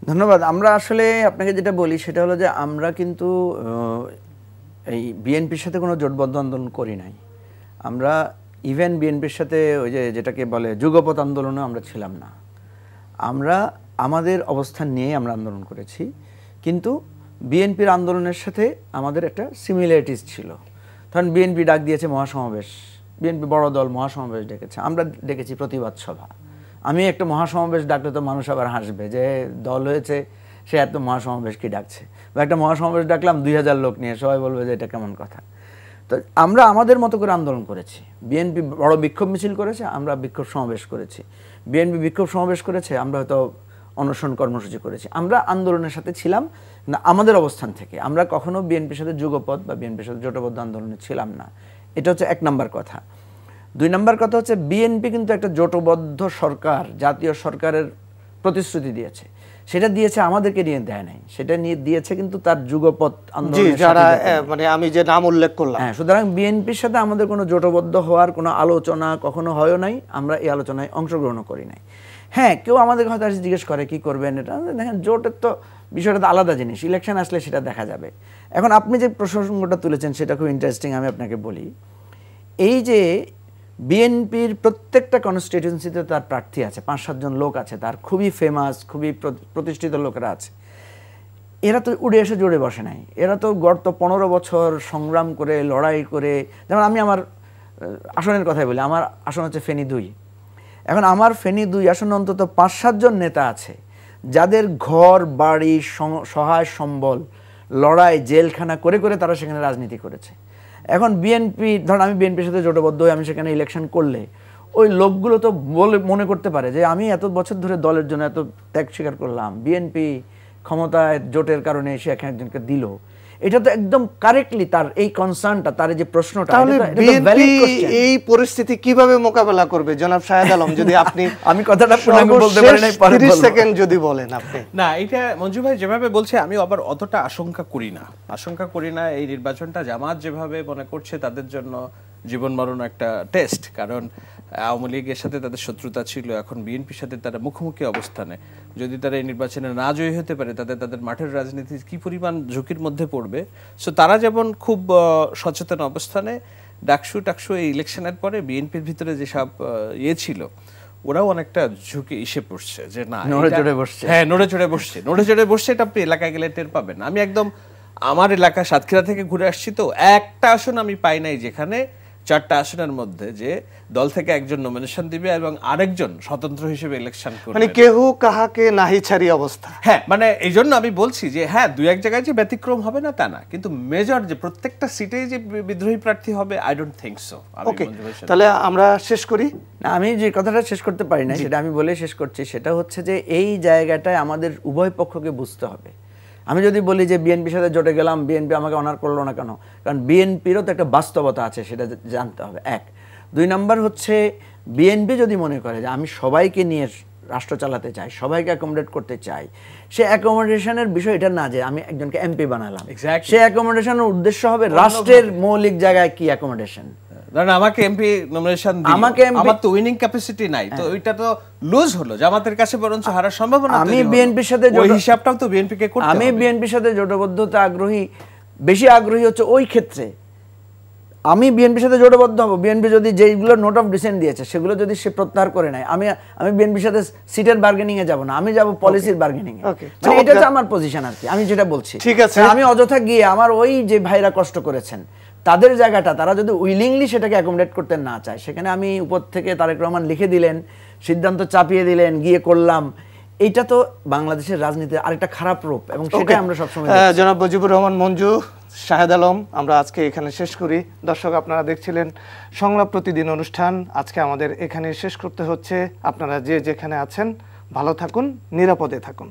ধন্যবাদ। আমরা আসলে আপনাকে যেটা বলি সেটা হলো যে আমরা কিন্তু এই বিএনপির সাথে কোনো জোটবদ্ধ আন্দোলন করি নাই। আমরা ইভেন বিএনপির সাথে ওই যে যেটাকে বলে যুগপৎ আন্দোলনে আমরা ছিলাম না। আমরা আমাদের অবস্থান নিয়ে আমরা আন্দোলন করেছি, কিন্তু বিএনপির আন্দোলনের সাথে আমাদের একটা সিমিলারিটিস ছিল। কারণ বিএনপি ডাক দিয়েছে মহাসমাবেশ, বিএনপি বড় দল মহাসমাবেশ ডেকেছে, আমরা ডেকেছি প্রতিবাদ সভা। আমি একটা মহাসমাবেশ ডাকলে তো মানুষ আবার হাসবে যে দল হয়েছে সে এত মহাসমাবেশ কি ডাকছে, বা একটা মহাসমাবেশ ডাকলাম 2000 লোক নিয়ে, সবাই বলবে যে এটা কেমন কথা। তো আমরা আমাদের মতো করে আন্দোলন করেছি। বিএনপি বড় বিক্ষোভ মিছিল করেছে, আমরা বিক্ষোভ সমাবেশ করেছি। বিএনপি বিক্ষোভ সমাবেশ করেছে, আমরা হয়তো অনশন কর্মসূচি করেছি। আমরা আন্দোলনের সাথে ছিলাম না আমাদের অবস্থান থেকে। আমরা কখনো বিএনপির সাথে যুগপৎ বা বিএনপির সাথে জোটবদ্ধ আন্দোলনে ছিলাম না। এটা হচ্ছে 1 নম্বর কথা। 2 নম্বর কথা হচ্ছে বিএনপি কিন্তু একটা জোটবদ্ধ সরকার, জাতীয় সরকারের প্রতিশ্রুতি দিয়েছে। সেটা দিয়েছে, আমাদেরকে নিয়ে দেয় নাই, সেটা নিয়ে দিয়েছে কিন্তু তার যুগপৎ আন্দোলনের যারা মানে আমি যে নাম উল্লেখ করলাম। হ্যাঁ, সুতরাং বিএনপির সাথে আমাদের কোনো জোটবদ্ধ হওয়ার কোনো আলোচনা কখনো হয়ও নাই, আমরা এই আলোচনায় অংশগ্রহণ করি নাই। হ্যাঁ, কেউ আমাদের হয়তো জিজ্ঞেস করে কি করবেন, এটা দেখেন জোটের তো বিষয়টা তো আলাদা জিনিস, ইলেকশন আসলে সেটা দেখা যাবে। এখন আপনি যে প্রসঙ্গটা তুলেছেন সেটা খুব ইন্টারেস্টিং। আমি আপনাকে বলি, এই যে বিএনপির প্রত্যেকটা কনস্টিটিউয়েন্সিতে তার প্রার্থী আছে, 5-7 জন লোক আছে, তার খুবই ফেমাস, খুবই প্রতিষ্ঠিত লোকেরা আছে। এরা তো উড়ে এসে জোরে বসে নাই, এরা তো গত 15 বছর সংগ্রাম করে, লড়াই করে। যেমন আমি আমার আসনের কথাই বলি, আমার আসন হচ্ছে ফেনী 2। এখন আমার ফেনী 2 আসনে অন্তত 5-7 জন নেতা আছে যাদের ঘর বাড়ি সহায় সম্বল লড়াই জেলখানা করে করে তারা সেখানে রাজনীতি করেছে। এখন বিএনপি, ধরুন আমি বিএনপির সাথে জোটবদ্ধ হয়ে আমি সেখানে ইলেকশন করলে ওই লোকগুলো তো মনে করতে পারে যে আমি এত বছর ধরে দলের জন্য এত ত্যাগ স্বীকার করলাম, বিএনপি ক্ষমতায় জোটের কারণে এসে একজনকে দিল। এটা তো একদম কারেক্টলি তার এই কনসার্নটা, তার এই যে প্রশ্নটা, এই পরিস্থিতি কিভাবে মোকাবেলা করবে জনাব শাহেদ আলম? যদি আপনি আমি কথাটা পূর্ণাঙ্গ বলতে পারি নাই, 30 সেকেন্ড যদি বলেন আপনি। না, এটা মঞ্জু ভাই যেভাবে বলছে আমি আবার অতটা আশঙ্কা করি না। এই নির্বাচনটা জামাত যেভাবে মনে করছে তাদের জন্য জীবন মরণ একটা টেস্ট, কারণ আওয়ামী লীগের সাথে তাদের শত্রুতা ছিল, এখন বিএনপির সাথে তারা মুখোমুখি অবস্থানে। যদি তারা এই নির্বাচনে না জয়ী হতে পারে, তাদের মাঠের রাজনীতি কি পরিমাণ ঝুঁকির মধ্যে পড়বে। সো তারা যেমন খুব সচেতন অবস্থানে, ডাকসু এই ইলেকশনের পরে বিএনপির ভিতরে যেসব ছিল, ওরাও অনেকটা ঝুঁকি এসে পড়ছে যে না, নড়ে চড়ে বসছে। এটা আপনি এলাকায় গেলে টের পাবেন। আমি একদম আমার এলাকা সাতক্ষীরা থেকে ঘুরে আসছি, তো একটা আসন আমি পাই নাই যেখানে 4টা আসনের মধ্যে যে দল থেকে একজন নমিনেশন দিবে এবং আরেকজন স্বতন্ত্র হিসেবে ইলেকশন করবে, মানে কেহ কাহাকে নাহি ছাড়ি অবস্থা। হ্যাঁ, মানে এই জন্য আমি বলছি যে হ্যাঁ, দুই এক জায়গায় যে ব্যতিক্রম হবে না তা না, কিন্তু মেজর যে প্রত্যেকটা সিটেই যে বিদ্রোহী প্রার্থী হবে, আই ডোন্ট থিংক সো। ওকে, তাহলে আমরা শেষ করি। না, আমি যে কথাটা শেষ করতে পারি না সেটা আমি বলে শেষ করছি। সেটা হচ্ছে যে এই জায়গাটায় আমাদের উভয় পক্ষকে বুঝতে হবে। আমি যদি বলি যে বিএনপির সাথে জোটে গেলাম, বিএনপি আমাকে অনার করলো না কেন, কারণ বিএনপিরও তো একটা বাস্তবতা আছে, সেটা জানতে হবে। 1, 2 নম্বর হচ্ছে বিএনপি যদি মনে করে যে আমি সবাইকে নিয়ে রাষ্ট্র চালাতে চাই, সবাইকে অ্যাকোমোডেট করতে চাই, সে অ্যাকোমোডেশনের বিষয় এটা না যে আমি একজনকে এমপি বানালাম। সে অ্যাকোমোডেশনের উদ্দেশ্য হবে রাষ্ট্রের মৌলিক জায়গায় কি অ্যাকোমোডেশন। আমাকে এমপি নমিনেশন দিল, আমার তো উইনিং ক্যাপাসিটি নাই, তো ওইটা তো লুজ হলো, জামাতের কাছে বরঞ্চ হারার সম্ভাবনা। আমি বিএনপির সাথে ওই হিসাবটাও তো বিএনপিকে করতে হবে। আমি বিএনপির সাথে জোটবদ্ধতা বেশি আগ্রহী হচ্ছে ওই ক্ষেত্রে আমি বিএনপির সাথে জোটবদ্ধ হব। বিএনপি যদি যেগুলো নোট অফ ডিসেন্ট দিয়েছে সেগুলো যদি সে প্রত্যাহার করে নেয়, আমি বিএনপির সাথে সিটের বার্গেনিং এ যাব না, আমি যাব পলিসির বার্গেনিং এ। মানে এটা হচ্ছে আমার পজিশন আর কি, আমি যেটা বলছি। ঠিক আছে, আমি অযথা গিয়ে আমার ওই যে ভাইরা কষ্ট করেছেন তাদের জায়গাটা তারা যদি উইলিংলি সেটাকে অ্যাকোমোডেট করতে না চায়, সেখানে আমি উপর থেকে তারেক রহমান লিখে দিলেন, সিদ্ধান্ত চাপিয়ে দিলেন, গিয়ে করলাম, এইটা তো বাংলাদেশের রাজনীতির আরেকটা খারাপ রূপ, এবং সেটাই আমরা সবসময়। জনাব মুজিবুর রহমান মঞ্জু, শাহেদ আলম, আমরা আজকে এখানে শেষ করি। দর্শক, আপনারা দেখছিলেন সংলাপ প্রতিদিন অনুষ্ঠান। আজকে আমাদের এখানে শেষ করতে হচ্ছে। আপনারা যে যেখানে আছেন ভালো থাকুন, নিরাপদে থাকুন।